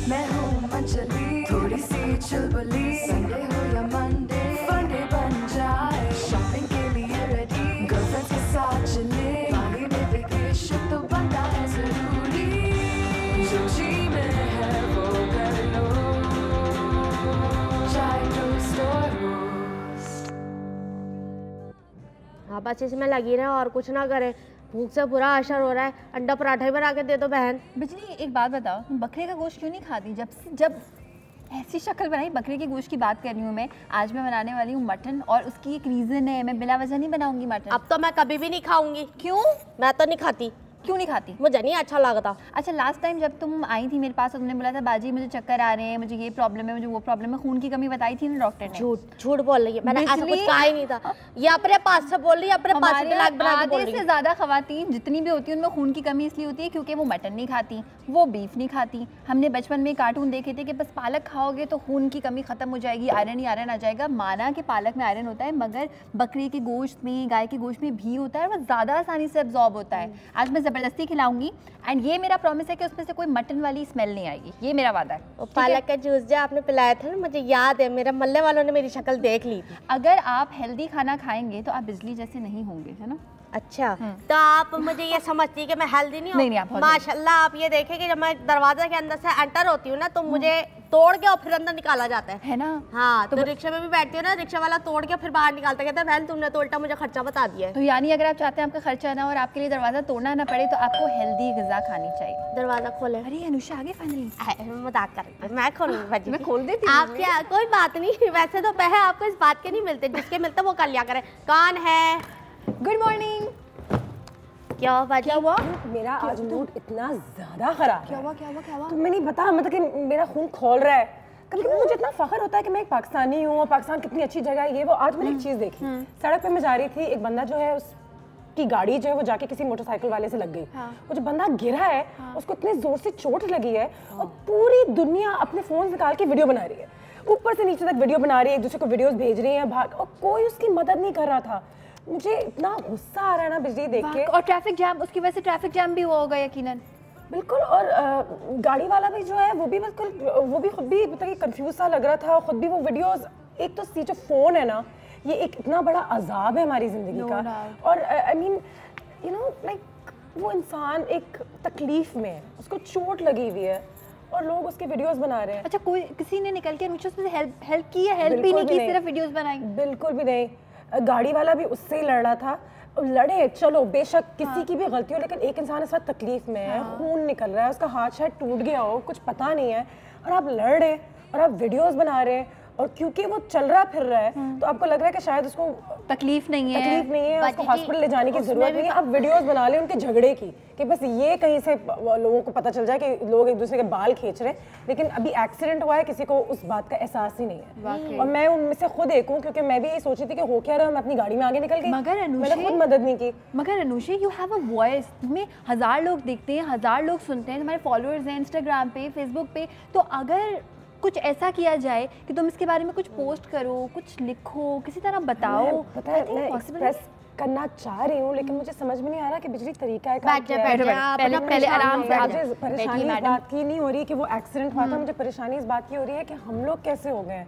मैं हूँ मंचली, थोड़ी सी चुलबुली, संडे हो या मंडे, फंडे बन जाए, शॉपिंग के लिए रेडी, गर्लफ्रेंड्स के साथ चले, बाली में वेकेशन तो बनता है जरूरी, जो जी में है वो कर लो, चाहे टोस्ट और रोस्ट। हाँ बस इसमें लगी रहे और कुछ ना करे, भूख से बुरा असर हो रहा है। अंडा पराठा ही बना के दे दो बहन। बिजली एक बात बताओ, तुम बकरे का गोश्त क्यों नहीं खाती? जब ऐसी शक्ल बनाई, बकरे के गोश्त की बात कर रही हूँ मैं। आज मैं बनाने वाली हूँ मटन, और उसकी एक रीज़न है, मैं बिला वजह नहीं बनाऊंगी मटन। अब तो मैं कभी भी नहीं खाऊंगी। क्यों? मैं तो नहीं खाती। क्यों नहीं खाती? मुझे नहीं अच्छा लगता। अच्छा, लास्ट टाइम जब तुम आई थी मेरे पास और तुमने बोला था बाजी मुझे चक्कर आ रहे हैं, मुझे ये प्रॉब्लम है, मुझे वो प्रॉब्लम है, खून की कमी बताई थी ना डॉक्टर ने। झूठ बोल रही है, मैंने ऐसा कुछ कहा ही नहीं था। ये अपने पास से बोल रही है, अपने पास से दिमाग बना के बोल रही है। आधे से ज़्यादा खवातीन जितनी भी होती हैं उनमें खून की कमी इसलिए होती है क्योंकि वो मटन नहीं खाती, वो बीफ नहीं खाती। हमने बचपन में कार्टून देखे थे कि बस पालक खाओगे तो खून की कमी खत्म हो जाएगी, आयरन ही आयरन आ जाएगा। माना कि पालक में आयरन होता है, मगर बकरे के गोश्त में, गाय के गोश्त में भी होता है, वो ज़्यादा आसानी से एब्जॉर्ब होता है। आज मैं ज़बरदस्ती खिलाऊंगी, एंड ये मेरा प्रॉमिस है कि उसमें से कोई मटन वाली स्मेल नहीं आएगी, ये मेरा वादा है। वो पालक का जूस जो आपने पिलाया था ना, मुझे याद है, मेरे मल्ले वालों ने मेरी शक्ल देख ली थी। अगर आप हेल्दी खाना खाएंगे तो आप बिजली जैसे नहीं होंगे, है ना? अच्छा, तो आप मुझे ये समझती है कि मैं हेल्दी नहीं हूँ? नहीं, आप माशाल्लाह। आप ये देखें कि जब मैं दरवाजे के अंदर से एंटर होती हूँ ना, तो मुझे तोड़ के और फिर अंदर निकाला जाता है ना? हाँ, तो रिक्शे में भी बैठती हूँ ना, रिक्शा वाला तोड़ के फिर बाहर निकालता, कहता है बहन तुमने तो उल्टा मुझे खर्चा बता दिया है। तो यानी अगर आप चाहते हैं आपका खर्चा ना और आपके लिए दरवाजा तोड़ना ना पड़े, तो आपको हेल्दी ग़िज़ा खानी चाहिए। दरवाजा खोले। अरे अनुषा आगे फाइनली मजाक कर रही, मैं खोलूंगी। मैं खोल देती हूँ। आप क्या, कोई बात नहीं। वैसे तो पैसे आपको इस बात के नहीं मिलते, जिसके मिलते वो कर लिया करे। कौन है? Good morning. क्या हुआ? क्या हुआ? मेरा आज मूड इतना ज्यादा खराब है। क्या हुआ? तुम्हें नहीं पता, मतलब कि मेरा खून खोल रहा है। कभी कभी मुझे इतना फख्र होता है कि मैं एक पाकिस्तानी हूँ और पाकिस्तान कितनी अच्छी जगह है। ये वो आज मैंने एक चीज़ देखी, सड़क पे मैं जा रही थी, एक बंदा जो है उसकी गाड़ी जो है वो जाके किसी मोटरसाइकिल वाले से लग गई। वो जो बंदा गिरा है उसको इतने जोर से चोट लगी है और पूरी दुनिया अपने फोन निकाल के वीडियो बना रही है, ऊपर से नीचे तक वीडियो बना रही है, एक दूसरे को वीडियोस भेज रही है भाग, और कोई उसकी मदद नहीं कर रहा था। मुझे इतना गुस्सा आ रहा है ना बिजली देख के। और ट्रैफिक जैम, उसकी वजह से ट्रैफिक जैम भी हुआ होगा यकीनन। बिल्कुल। और गाड़ी वाला भी जो है वो भी बिल्कुल, वो भी खुद भी मतलब कंफ्यूज सा लग रहा था, खुद भी वो वीडियोस। एक तो सी जो फोन है ना, ये एक इतना बड़ा अजाब है हमारी जिंदगी का। और I mean you know like वो इंसान एक तकलीफ में है, उसको चोट लगी हुई है और लोग उसके वीडियोस बना रहे हैं। अच्छा, कोई किसी ने निकल के अनुष्का से हेल्प की या हेल्प भी नहीं की, सिर्फ वीडियोस बनाई? बिल्कुल भी नहीं। गाड़ी वाला भी उससे ही लड़ रहा था। लड़े, चलो बेशक किसी की भी गलती हो, लेकिन एक इंसान इस वक्त तकलीफ में है, खून निकल रहा है, उसका हाथ शायद टूट गया हो, कुछ पता नहीं है, और आप लड़ रहे और आप वीडियोस बना रहे हैं, और क्योंकि वो चल रहा फिर रहा है तो आपको लग रहा है कि शायद उसको तकलीफ नहीं है, उसको हॉस्पिटल ले जाने की जरूरत नहीं है। आप वीडियोस बना ले उनके झगड़े की, कि बस ये कहीं से लोगों को पता चल जाए कि लोग एक दूसरे के बाल खींच रहे हैं, लेकिन अभी एक्सीडेंट हुआ है, किसी को उस बात का एहसास ही नहीं है। और मैं उनमें से खुद एक हूँ, क्योंकि मैं भी यही सोची थी कि हो क्या रहा है, मैं अपनी गाड़ी में आगे निकल गई, मैंने खुद मदद नहीं की। मगर Anusha, you have a voice, तुम्हें 1000 लोग देखते हैं, 1000 लोग सुनते हैं, तुम्हारे फॉलोअर्स हैं इंस्टाग्राम पे, फेसबुक पे, तो अगर कुछ ऐसा किया जाए कि तुम इसके बारे में कुछ पोस्ट करो, कुछ लिखो, किसी तरह बताओ, पता है मैं एक्सप्रेस करना चाह रही हूँ, लेकिन मुझे समझ में नहीं आ रहा कि बिजली तरीका है पहले आराम से। मुझे परेशानी इस बात की नहीं हो रही है कि वो एक्सीडेंट हुआ था, मुझे परेशानी इस बात की हो रही है कि हम लोग कैसे हो गए,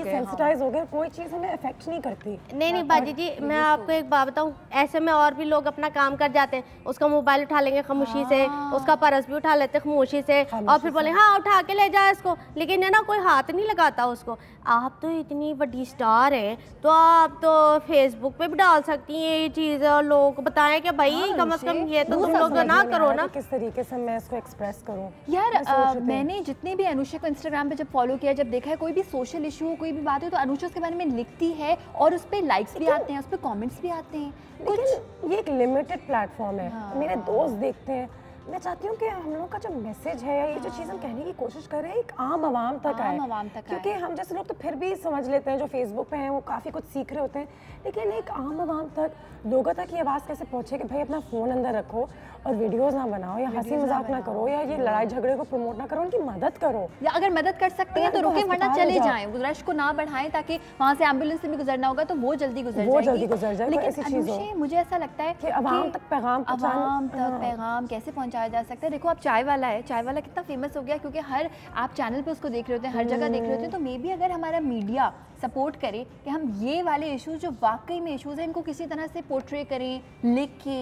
सेंसिटाइज हो गए, कोई चीज़ हमें अफेक्ट नहीं करती। नहीं बाजी जी, मैं आपको एक बात बताऊं, ऐसे में और भी लोग अपना काम कर जाते हैं, उसका मोबाइल उठा लेंगे खामोशी से, उसका पर्स भी उठा लेते खामोशी से, और फिर बोले हाँ उठा के ले जा इसको, लेकिन है ना कोई हाथ नहीं लगाता उसको। आप तो इतनी बड़ी स्टार हैं, तो आप तो फेसबुक पे भी डाल सकती हैं ये चीज़, और लोगों को बताएं कि भाई कम से कम ये तो तुम लोग ना करो ना। किस तरीके से मैं इसको एक्सप्रेस करूं यार? मैंने जितने भी अनुषा को इंस्टाग्राम पे जब फॉलो किया, जब देखा है कोई भी सोशल इशू हो, कोई भी बात हो, तो अनुषा उसके बारे में लिखती है और उस पर लाइक्स भी आते हैं, उस पर कॉमेंट्स भी आते हैं। लेकिन ये एक लिमिटेड प्लेटफॉर्म है, मेरे दोस्त देखते हैं। मैं चाहती हूँ कि हम लोग का जो मैसेज है, ये जो चीज़ हम कहने की कोशिश कर रहे हैं, एक आम आवाम तक आए, क्योंकि हम जैसे लोग तो फिर भी समझ लेते हैं, जो फेसबुक पे हैं वो काफ़ी कुछ सीख रहे होते हैं, लेकिन एक आम आवाम तक, लोगों तक ये आवाज़ कैसे पहुँचे कि भाई अपना फ़ोन अंदर रखो और वीडियोस ना बनाओ या हंसी मजाक ना करो या ये लड़ाई झगड़े को प्रमोट ना करो, उनकी मदद करो। या अगर मदद कर सकते हैं तो रुके, वरना चले जाएं, रश को ना बढ़ाएं ताकि वहाँ से एम्बुलेंस से भी गुजरना होगा तो वो जल्दी गुजर जाए। लेकिन अनुषे मुझे ऐसा लगता है कि आवाम तक पैगाम कैसे पहुँचाया जा सकता है। देखो आप चाय वाला है, चाय वाला कितना फेमस हो गया क्योंकि हर आप चैनल पे उसको देख रहे होते हैं, हर जगह देख रहे होते हैं। तो मे बी अगर हमारा मीडिया सपोर्ट करे कि हम ये वाले इश्यूज जो वाकई में इश्यूज हैं इनको किसी तरह से पोर्ट्रे करें, लिख के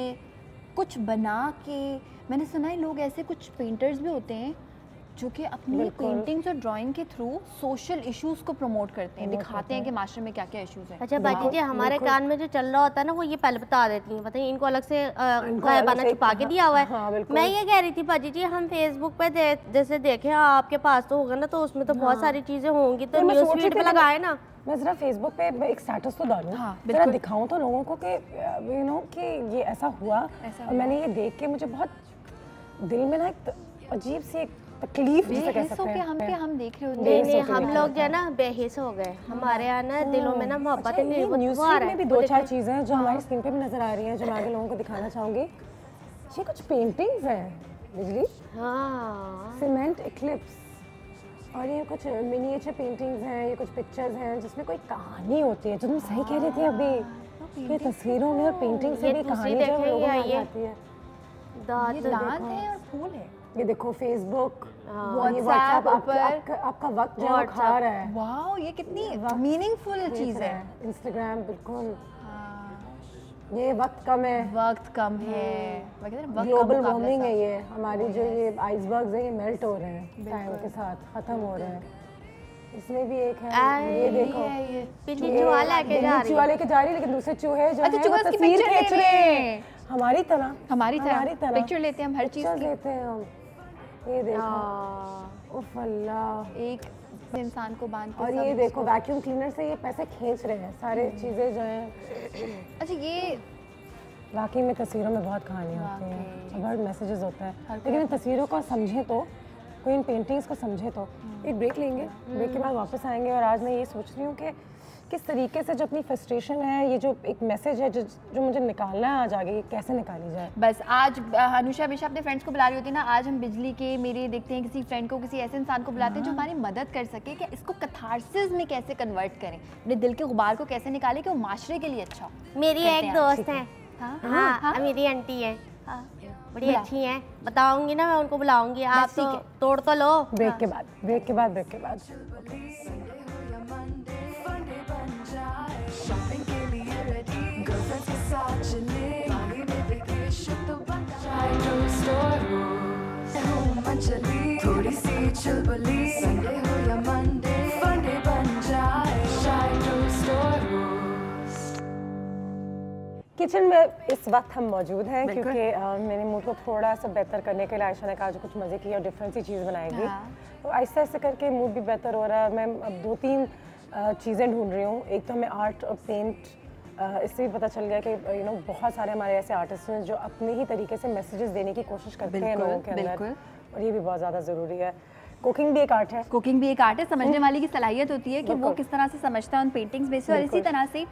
कुछ बना के। मैंने सुना है लोग ऐसे कुछ पेंटर्स भी होते हैं जो कि अपनी पेंटिंग्स और ड्राइंग के थ्रू सोशल इश्यूज को प्रमोट करते हैं, दिखाते हैं कि मास्टर में क्या क्या इश्यूज हैं। अच्छा बाजी जी, हमारे कान में जो चल रहा होता है ना वो ये पहले बता देती हैं, बताइए इनको अलग से गायबाना छुपा के दिया हुआ है। मैं ये कह रही थी बाजी जी, हम फेसबुक पे जैसे देखें आपके पास तो होगा ना, तो उसमें तो बहुत सारी चीजें होंगी, तो न्यूज़ फीड पे लगाए ना। मैं जरा फेसबुक पे एक स्टेटस तो डालूं, जरा दिखाऊं तो लोगों को कि यू नो कि ये ऐसा हुआ। और मैंने ये देख के मुझे बहुत दिल में ना एक अजीब सी एक तकलीफ जैसा कह सकते हैं। हम देख रहे होते नहीं, हम लोग जो है ना बेहिस हो गए, हमारे यहाँ ना दिलों में ना मोहब्बत नहीं। न्यूज़ में भी 2-4 चीज़ें हैं जो हमारी स्क्रीन पे भी नजर आ रही हैं, जो मैं आगे लोगों को दिखाना चाहूँगी। ये कुछ पेंटिंग्स हैं बिजली, सीमेंट इक्लिप्स, और ये कुछ मिनिएचर पेंटिंग्स हैं, ये कुछ पिक्चर्स हैं जिसमें कोई कहानी होती है, जो तुम सही कह रही थी अभी। ये तस्वीरों में और पेंटिंग से भी कहानी जो है लोगों को आती है। दांत है और फूल है। ये देखो फेसबुक, व्हाट्सएप आपका वक्त जो है खा रहा है। वाओ, ये कितनी मीनिंगफुल चीज है। इंस्टाग्राम बिल्कुल, ये वक्त कम है, ग्लोबल वार्मिंग है, ये हमारी जो ये आइसबर्ग्स है ये मेल्ट हो रहे हैं टाइम के साथ, खत्म हो रहे हैं। इसमें भी एक है, ये देखो चूहा लेके जा रही है, लेकिन दूसरे चूहे जो है वो तस्वीर खींच रहे हैं हमारी तरह पिक्चर लेते हैं हम, हर चीज लेते हैं हम। ये देखो उफ अल्लाह, एक इंसान को बांध के, और ये देखो वैक्यूम क्लीनर से ये पैसे खींच रहे हैं सारे चीजें जो हैं। अच्छा, ये वाकई में तस्वीरों में बहुत कहानी होती है, बहुत मैसेजेस होता है, लेकिन इन तस्वीरों को समझे तो, कोई इन पेंटिंग्स को समझे तो। एक ब्रेक लेंगे, ब्रेक के बाद वापस आएंगे। और आज मैं ये सोच रही हूँ कि किस तरीके से जो अपनी फ्रस्ट्रेशन है, ये जो एक मैसेज है जो मुझे निकालना है आज आगे, ये कैसे निकाली जाए। बस आज अनुषा हमेशा अपने फ्रेंड्स को बुला रही होती है ना, आज हम बिजली के मेरे देखते हैं किसी फ्रेंड को, किसी ऐसे इंसान को बुलाते हैं जो हमारी मदद कर सके कि इसको कैथार्सिस में कैसे कन्वर्ट करें, अपने दिल के गुबार को कैसे निकालें कि वो माशरे के लिए अच्छा। मेरी एक दोस्त है, हाँ मेरी आंटी है, बड़ी अच्छी है, बताऊंगी ना मैं उनको बुलाऊंगी, आप तो तोड़ तो लो। ब्रेक के बाद शॉपिंग के लिए रेडी, गर्लफ्रेंड्स के साथ चले, बाली में वेकेशन तो बन जाए। ड्रग स्टोर हूँ मंचली, थोड़ी सी चुलबुली, संडे हो या मंडे, फंडे बन जाए। चाय ड्रग स्टोर किचन में इस वक्त हम मौजूद हैं क्योंकि मेरे मूड को थोड़ा सा बेहतर करने के लिए आयशा ने कहा जो कुछ मज़े की और डिफरेंट सी चीज़ बनाएगी। तो आहिस्ता आहिस्ता करके मूड भी बेहतर हो रहा है। मैं अब 2-3 चीज़ें ढूंढ रही हूँ। एक तो हमें आर्ट और पेंट, इससे भी पता चल गया कि बहुत सारे हमारे ऐसे आर्टिस्ट हैं जो अपने ही तरीके से मैसेजेस देने की कोशिश करते हैं लोगों के अंदर, और ये भी बहुत ज़्यादा ज़रूरी है। कुकिंग भी एक आर्ट है, समझने वाले की सलाहियत होती है कि वो किस तरह से समझता है उन पेंटिंग्स में से, और इसी तरह से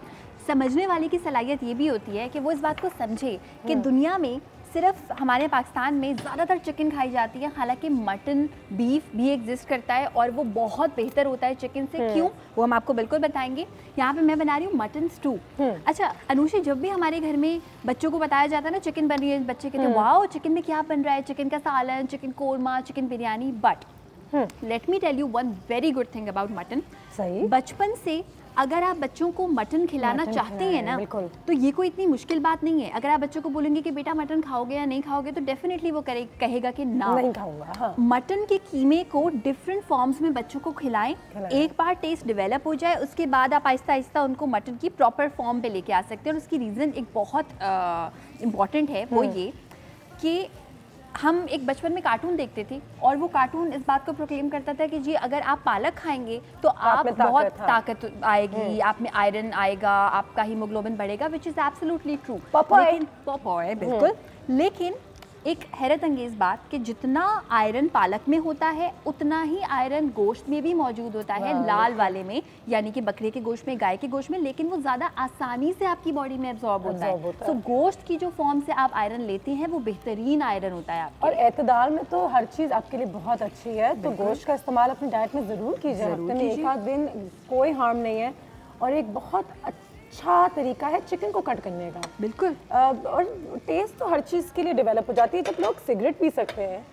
समझने वाले की सलाहियत ये भी होती है कि वो इस बात को समझे कि दुनिया में सिर्फ हमारे पाकिस्तान में ज़्यादातर चिकन खाई जाती है, हालांकि मटन बीफ भी एग्जिस्ट करता है और वो बहुत बेहतर होता है चिकन से। क्यों, वो हम आपको बिल्कुल बताएंगे। यहाँ पे मैं बना रही हूँ मटन स्टू। अच्छा अनुषी, जब भी हमारे घर में बच्चों को बताया जाता है ना चिकन बन रही है, बच्चे कहते हैं वाओ चिकन में क्या बन रहा है, चिकन का सालन, chicken korma, chicken biryani. But let me tell you one very good thing about mutton. सही, बचपन से अगर आप बच्चों को मटन खिलाना चाहते हैं ना, तो ये कोई इतनी मुश्किल बात नहीं है। अगर आप बच्चों को बोलेंगे कि बेटा मटन खाओगे या नहीं खाओगे, तो डेफिनेटली वो कहेगा कि ना, नहीं खाऊंगा। हाँ। मटन के कीमे को डिफरेंट फॉर्म्स में बच्चों को खिलाएं। एक बार टेस्ट डेवलप हो जाए, उसके बाद आप आहिस्ता आहिस्ता उनको मटन की प्रॉपर फॉर्म पे लेके आ सकते हैं। और उसकी रीज़न एक बहुत इम्पॉर्टेंट है, वो ये कि हम एक बचपन में कार्टून देखते थे और वो कार्टून इस बात को प्रोक्लेम करता था कि जी अगर आप पालक खाएंगे तो आप बहुत ताकत आएगी, आप में आयरन आएगा, आपका हीमोग्लोबिन बढ़ेगा, which is absolutely true. Popeye बिल्कुल। लेकिन एक हैरत अंगेज़ बात कि जितना आयरन पालक में होता है उतना ही आयरन गोश्त में भी मौजूद होता है, लाल वाले में, यानी कि बकरे के गोश्त में, गाय के गोश्त में, लेकिन वो ज़्यादा आसानी से आपकी बॉडी में एब्जॉर्ब होता है। तो गोश्त की जो फॉर्म से आप आयरन लेते हैं वो बेहतरीन आयरन होता है आपके और एतदाल में तो हर चीज़ आपके लिए बहुत अच्छी है, तो गोश्त का इस्तेमाल अपनी डाइट में ज़रूर कीजिए। हफ्ते में एक आध दिन कोई हार्म नहीं है और एक बहुत अच्छा तरीका है चिकन को कट करने का। बिल्कुल। और टेस्ट तो हर चीज़ के लिए डेवलप हो जाती है। जब लोग सिगरेट पी सकते हैं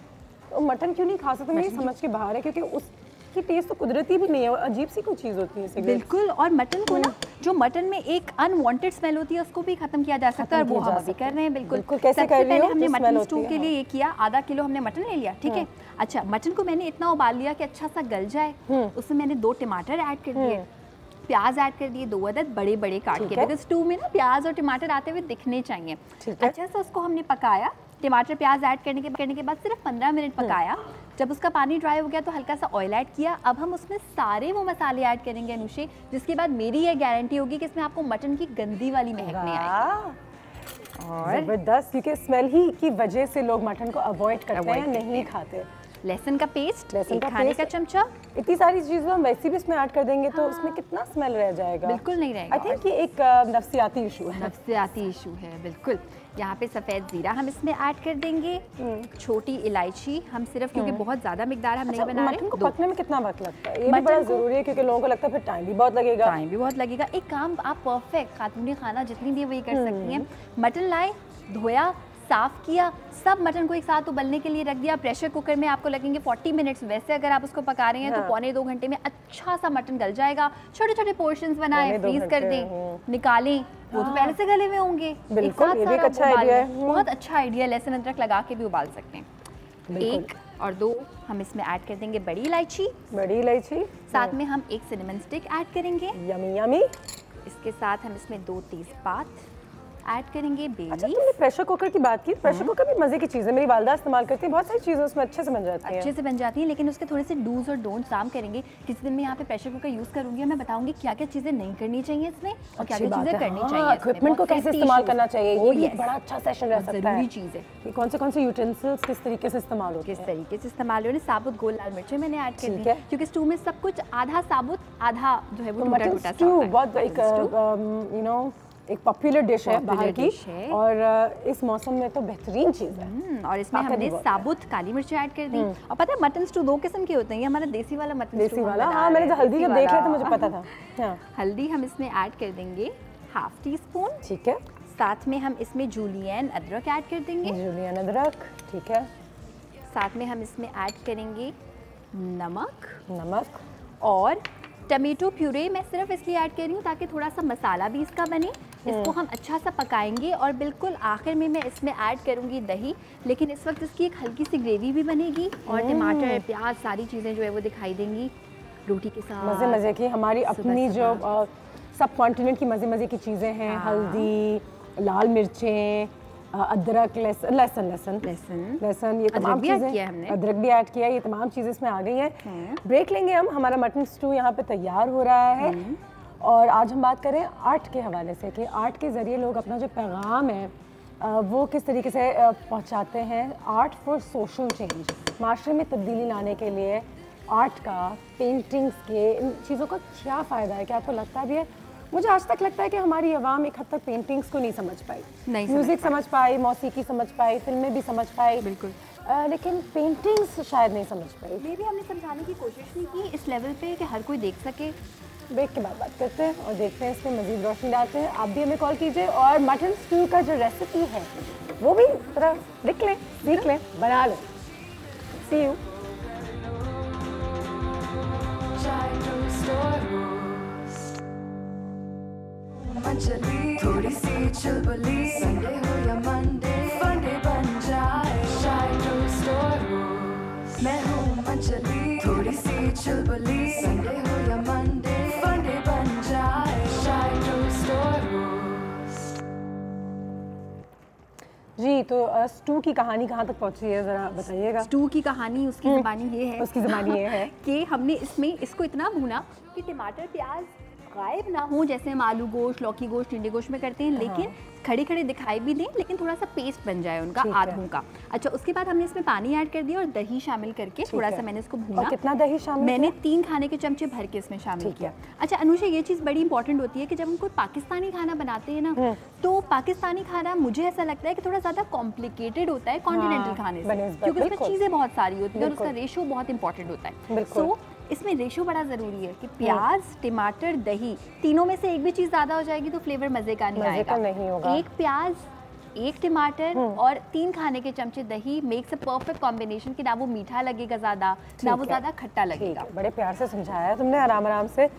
तो मटन क्यों नहीं खा सकते, मेरी समझ के बाहर है, क्योंकि उसकी टेस्ट तो कुदरती भी नहीं है, अजीब सी कोई चीज़ होती है सिगरेट। बिल्कुल। और मटन को ना, जो मटन में एक अनवांटेड स्मेल होती है उसको भी खत्म किया जा सकता है, और वो हम अभी कर रहे हैं। बिल्कुल। कैसे कर रही हो? हमने मटन स्टू के लिए ये किया, आधा किलो हमने मटन ले लिया, ठीक है। अच्छा, मटन को मैंने इतना उबाल लिया कि अच्छा सा गल जाए, उसमें मैंने 2 टमाटर ऐड कर दिए, प्याज ऐड कर दिए 2 अदद बड़े बड़े काट के, बिकॉज स्टू में ना प्याज और टमाटर आते हुए दिखने चाहिए। अच्छा सा उसको हमने पकाया, टमाटर प्याज ऐड करने के बाद सिर्फ 15 मिनट पकाया। जब उसका पानी ड्राई हो गया तो हल्का सा ऑयल ऐड किया। अब हम उसमें सारे वो मसाले ऐड करेंगे अनुषे, जिसके बाद मेरी ये गारंटी होगी कि इसमें आपको मटन की गंदी वाली महक नहीं आएगी। और जबरदस्त, क्योंकि स्मेल ही की वजह से लोग मटन को अवॉइड करते हैं, नहीं खाते। लहसुन का पेस्ट, लहसुन का खाने का चमचा, इतनी सारी चीज़ें हम वैसे भी इसमें ऐड कर देंगे तो उसमें कितना स्मेल रह जाएगा। बिल्कुल नहीं रहेगा। आई थिंक ये एक नफ्सियाती इशू है। नफ्सियाती इशू है, बिल्कुल। यहाँ पे सफ़ेद ज़ीरा हम इसमें ऐड कर देंगे, छोटी इलायची हम सिर्फ, क्योंकि बहुत ज़्यादा मिकदार हम नहीं बना रहे। मटन को पकने में कितना वक्त लगता है? ये भी बड़ा ज़रूरी है, क्योंकि लोगों को लगता है फिर टाइम भी बहुत लगेगा। टाइम भी बहुत लगेगा। एक काम आप परफेक्ट खातूनी खाना जितनी भी वही कर सकती हैं। मटन लाए, धोया, साफ़ किया, सब मटन को एक साथ उबलने के लिए रख दिया। प्रेशर कुकर में आपको लगेंगे 40 मिनट्स, वैसे अगर आप उसको पका रहे हैं तो पौने 2 घंटे में अच्छा सा मटन गल जाएगा। छोटे छोटे पोर्शंस बनाएं, फ्रीज कर दें, निकालें, वो तो पहले से गले हुए होंगे। बिल्कुल, ये भी एक अच्छा आइडिया है। बहुत अच्छा आइडिया, लहसुन अदरक लगा के भी उबाल सकते हैं। 1 और 2 हम इसमें ऐड कर देंगे बड़ी इलायची, साथ में हम 1 सिनेमन स्टिक ऐड करेंगे, यमी यमी। इसके साथ हम इसमें 2 तेजपात ऐड करेंगे। अच्छा, तुमने प्रेशर कुकर की बात की, प्रेशर कुकर भी मजे की चीज़ है, मेरी वालदा इस्तेमाल करती है, बहुत सारी चीज़ें उसमें अच्छे से बन जाती हैं। लेकिन उसके थोड़े से डूज और डोंट्स काम करेंगे। किसी दिन मैं यहाँ पे प्रेशर कुकर यूज़ करूंगी और मैं बताऊंगी क्या क्या चीज़ें नहीं करनी चाहिए इसमें और क्या क्या चीज़ें करनी चाहिए। इक्विपमेंट को कैसे इस्तेमाल करना चाहिए, ये भी बड़ा अच्छा सेशन रह सकता है। जरूरी चीज़ है कि कौन से यूटेंसिल्स किस तरीके से इस्तेमाल होते हैं, किस तरीके से इस्तेमाल हो रहे। साबुत गोल लाल मिर्चें मैंने ऐड कर दी, क्योंकि स्टू में सब कुछ आधा साबुत आधा जो है वो टूटा स्टू बहुत एक पॉपुलर डिश है बाहर की, और इस मौसम में तो बेहतरीन चीज़ है। और इसमें हमने साबुत काली मिर्च ऐड कर दी। और पता है मटन स्टू 2 किस्म के होते हैं, हमारा देसी वाला मटन देसी वाला, हाँ मैंने हल्दी जब देख लिया तो मुझे पता था। हल्दी हम इसमें ऐड कर देंगे ½ टीस्पून, ठीक है। साथ में हम इसमें जूलियन अदरक ऐड कर देंगे, जूलियन अदरक, ठीक है। साथ में हम इसमें ऐड करेंगे नमक और टमेटो प्यूरे मैं सिर्फ इसलिए ऐड कर रही हूँ ताकि थोड़ा सा मसाला भी इसका बने। इसको हम अच्छा सा पकाएंगे और बिल्कुल आखिर में मैं इसमें ऐड करूँगी दही, लेकिन इस वक्त इसकी एक हल्की सी ग्रेवी भी बनेगी और टमाटर प्याज सारी चीज़ें जो है वो दिखाई देंगी रोटी के साथ। मज़े मज़े की हमारी अपनी जो सब कॉन्टिनेंट की मज़े मज़े की चीज़ें हैं, हल्दी, लाल मिर्चें, अदरक, लहसुन, ये तमाम चीज़ें, अदरक भी ऐड किया, ये तमाम चीज़ें इसमें आ गई हैं। ब्रेक लेंगे हम, हमारा मटन स्टू यहाँ पे तैयार हो रहा है। और आज हम बात करें आर्ट के हवाले से कि आर्ट के ज़रिए लोग अपना जो पैगाम है वो किस तरीके से पहुँचाते हैं। आर्ट फॉर सोशल चेंज, माशरे में तब्दीली लाने के लिए आर्ट का, पेंटिंग्स के, इन चीज़ों का क्या फ़ायदा है? क्या आपको लगता भी है? मुझे आज तक लगता है कि हमारी आवाम एक हद तक पेंटिंग्स को नहीं समझ पाई, म्यूज़िक समझ पाई, मौसीकी समझ पाई, फिल्में भी समझ पाई, बिल्कुल, लेकिन पेंटिंग्स शायद नहीं समझ पाई। मे भी हमने समझाने की कोशिश नहीं की इस लेवल पे कि हर कोई देख सके। ब्रेक के बाद बात करते हैं और देखते हैं, इस पर मज़ीद रोशनी डालते हैं। आप भी हमें कॉल कीजिए और मटन स्टू का जो रेसिपी है वो भी थोड़ा लिख लें, सीख लें, बना लें। सी यू। थोड़ी सी चुलबुली, संडे हो या मंडे, फंडे बन जाए शाय स्टोर। मैं हूँ मंचली, थोड़ी सी चुलबुली, संडे हो या मंडे, फंडे बन जाए शाय स्टोर। जी, तो स्टू की कहानी कहाँ तक पहुँची है ज़रा बताइएगा। स्टू की कहानी उसकी ज़बानी ये है, उसकी ज़बानी ये है कि हमने इसमें इसको इतना भूना कि टमाटर प्याज गायब ना हो, जैसे हम आलू गोश्त, लौकी गोश्त, टिंडे गोश्त में करते हैं, लेकिन खड़े खड़े दिखाई भी दें, लेकिन थोड़ा सा पेस्ट बन जाए उनका आधों का। अच्छा, उसके बाद हमने इसमें पानी ऐड कर दिया और दही शामिल करके थोड़ा सा मैंने इसको भूना। कितना दही शामिल? मैंने 3 खाने के चमचे भर के इसमें शामिल किया। अच्छा अनुषा, ये चीज़ बड़ी इंपॉर्टेंट होती है कि जब हम कोई पाकिस्तानी खाना बनाते हैं ना, तो पाकिस्तानी खाना मुझे ऐसा लगता है कि थोड़ा ज़्यादा कॉम्प्लिकेटेड होता है कॉन्टिनेंटल खाने से, क्योंकि उसमें चीज़ें बहुत सारी होती है और उसका रेशो बहुत इंपॉर्टेंट होता है। सो इसमें रेशो बड़ा ज़रूरी है कि प्याज, टमाटर, दही, तीनों में से एक भी चीज़ ज़्यादा हो जाएगी तो फ्लेवर मज़े का नहीं आएगा। एक प्याज, एक टमाटर और 3 खाने के चमचे दही मेक्स अ परफेक्ट कॉम्बिनेशन कि ना वो मीठा लगेगा ज़्यादा, ना वो ज़्यादा खट्टा लगेगा। बड़े प्यार से समझाया है तुमने, आराम आराम से।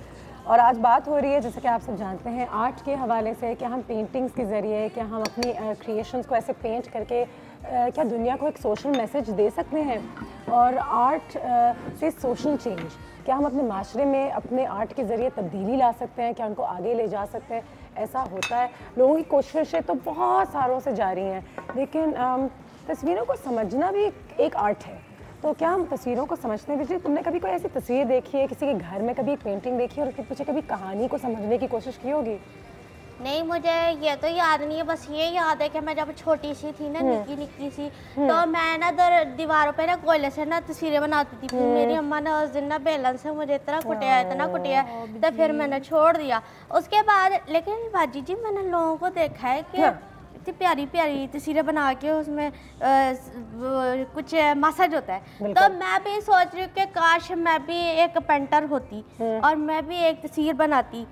और आज बात हो रही है, जैसे कि आप सब जानते हैं, आर्ट के हवाले से, कि हम पेंटिंग्स के ज़रिए, क्या हम अपनी क्रिएशंस को ऐसे पेंट करके क्या दुनिया को एक सोशल मैसेज दे सकते हैं, और आर्ट से सोशल चेंज, क्या हम अपने माशरे में अपने आर्ट के ज़रिए तब्दीली ला सकते हैं, क्या उनको आगे ले जा सकते हैं? ऐसा होता है, लोगों की कोशिशें तो बहुत सालों से जारी हैं, लेकिन तस्वीरों को समझना भी एक आर्ट है। तो क्या हम तस्वीरों को समझते हैं? तुमने कभी कोई ऐसी तस्वीर देखी है, किसी के घर में कभी एक पेंटिंग देखी है और उसके पीछे कभी कहानी को समझने की कोशिश की होगी? नहीं, मुझे ये तो याद नहीं है, बस ये याद है कि मैं जब छोटी सी थी ना, निक्की निक्की सी, तो मैं ना दीवारों पे ना कोयले से ना तस्वीरें बनाती थी। फिर मेरी अम्मा ने उस दिन ना बेलन से मुझे इतना कुटिया, तो फिर मैंने छोड़ दिया उसके बाद। लेकिन बाजी जी, मैंने लोगों को देखा है कि इतनी प्यारी प्यारी तस्वीरें बना के उसमें कुछ मैसेज होता है, तो मैं भी सोच रही हूँ कि काश मैं भी एक पेंटर होती और मैं भी एक तस्वीर बनाती,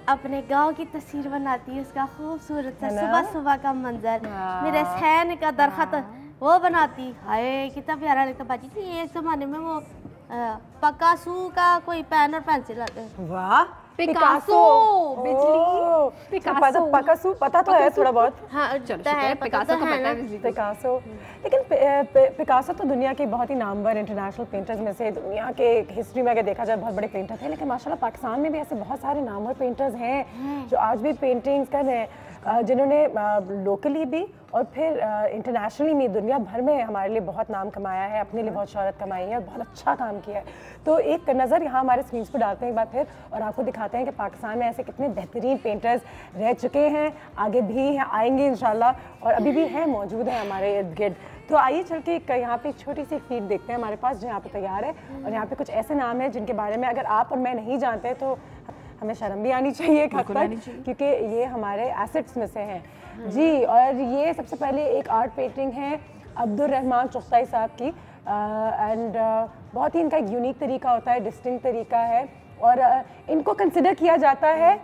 अपने गांव की तस्वीर बनाती, उसका खूबसूरत सा सुबह सुबह का मंजर, मेरे सहन का दरख्त वो बनाती। हाय कितना प्यारा लगता। बाजी जी, एक ज़माने में वो पिकासो का कोई पेन और पेंसिल आते हैं। वाह, पिकासो, बिजली, पिकासो पता तो है थोड़ा बहुत। हाँ, पिकासो का पता है पिकासो। लेकिन पिकासो तो दुनिया के बहुत ही नामवर इंटरनेशनल पेंटर्स में से, दुनिया के हिस्ट्री में अगर देखा जाए बहुत बड़े पेंटर थे, लेकिन माशाल्लाह पाकिस्तान में भी ऐसे बहुत सारे नामवर पेंटर्स हैं जो आज भी पेंटिंग्स कर रहे हैं, जिन्होंने लोकली भी और फिर इंटरनेशनली भी दुनिया भर में हमारे लिए बहुत नाम कमाया है, अपने लिए बहुत शोहरत कमाई है और बहुत अच्छा काम किया है। तो एक नज़र यहाँ हमारे स्क्रीन पर डालते हैं एक बार फिर, और आपको दिखाते हैं कि पाकिस्तान में ऐसे कितने बेहतरीन पेंटर्स रह चुके हैं, आगे भी हैं, आएंगे इंशाल्लाह, और अभी भी हैं, मौजूद हैं हमारे इर्द गिर्द। तो आइए चल के यहाँ पे एक छोटी सी फीड देखते हैं हमारे पास, जो यहाँ पे तैयार है, और यहाँ पे कुछ ऐसे नाम हैं जिनके बारे में अगर आप और मैं नहीं जानते तो हमें शर्म भी आनी चाहिए एक हद तक, क्योंकि ये हमारे एसेट्स में से हैं जी। और ये सबसे पहले एक आर्ट पेंटिंग है अब्दुल रहमान चुगताई साहब की, एंड बहुत ही इनका एक यूनिक तरीका होता है, डिस्टिंक्ट तरीका है, और इनको कंसिडर किया जाता है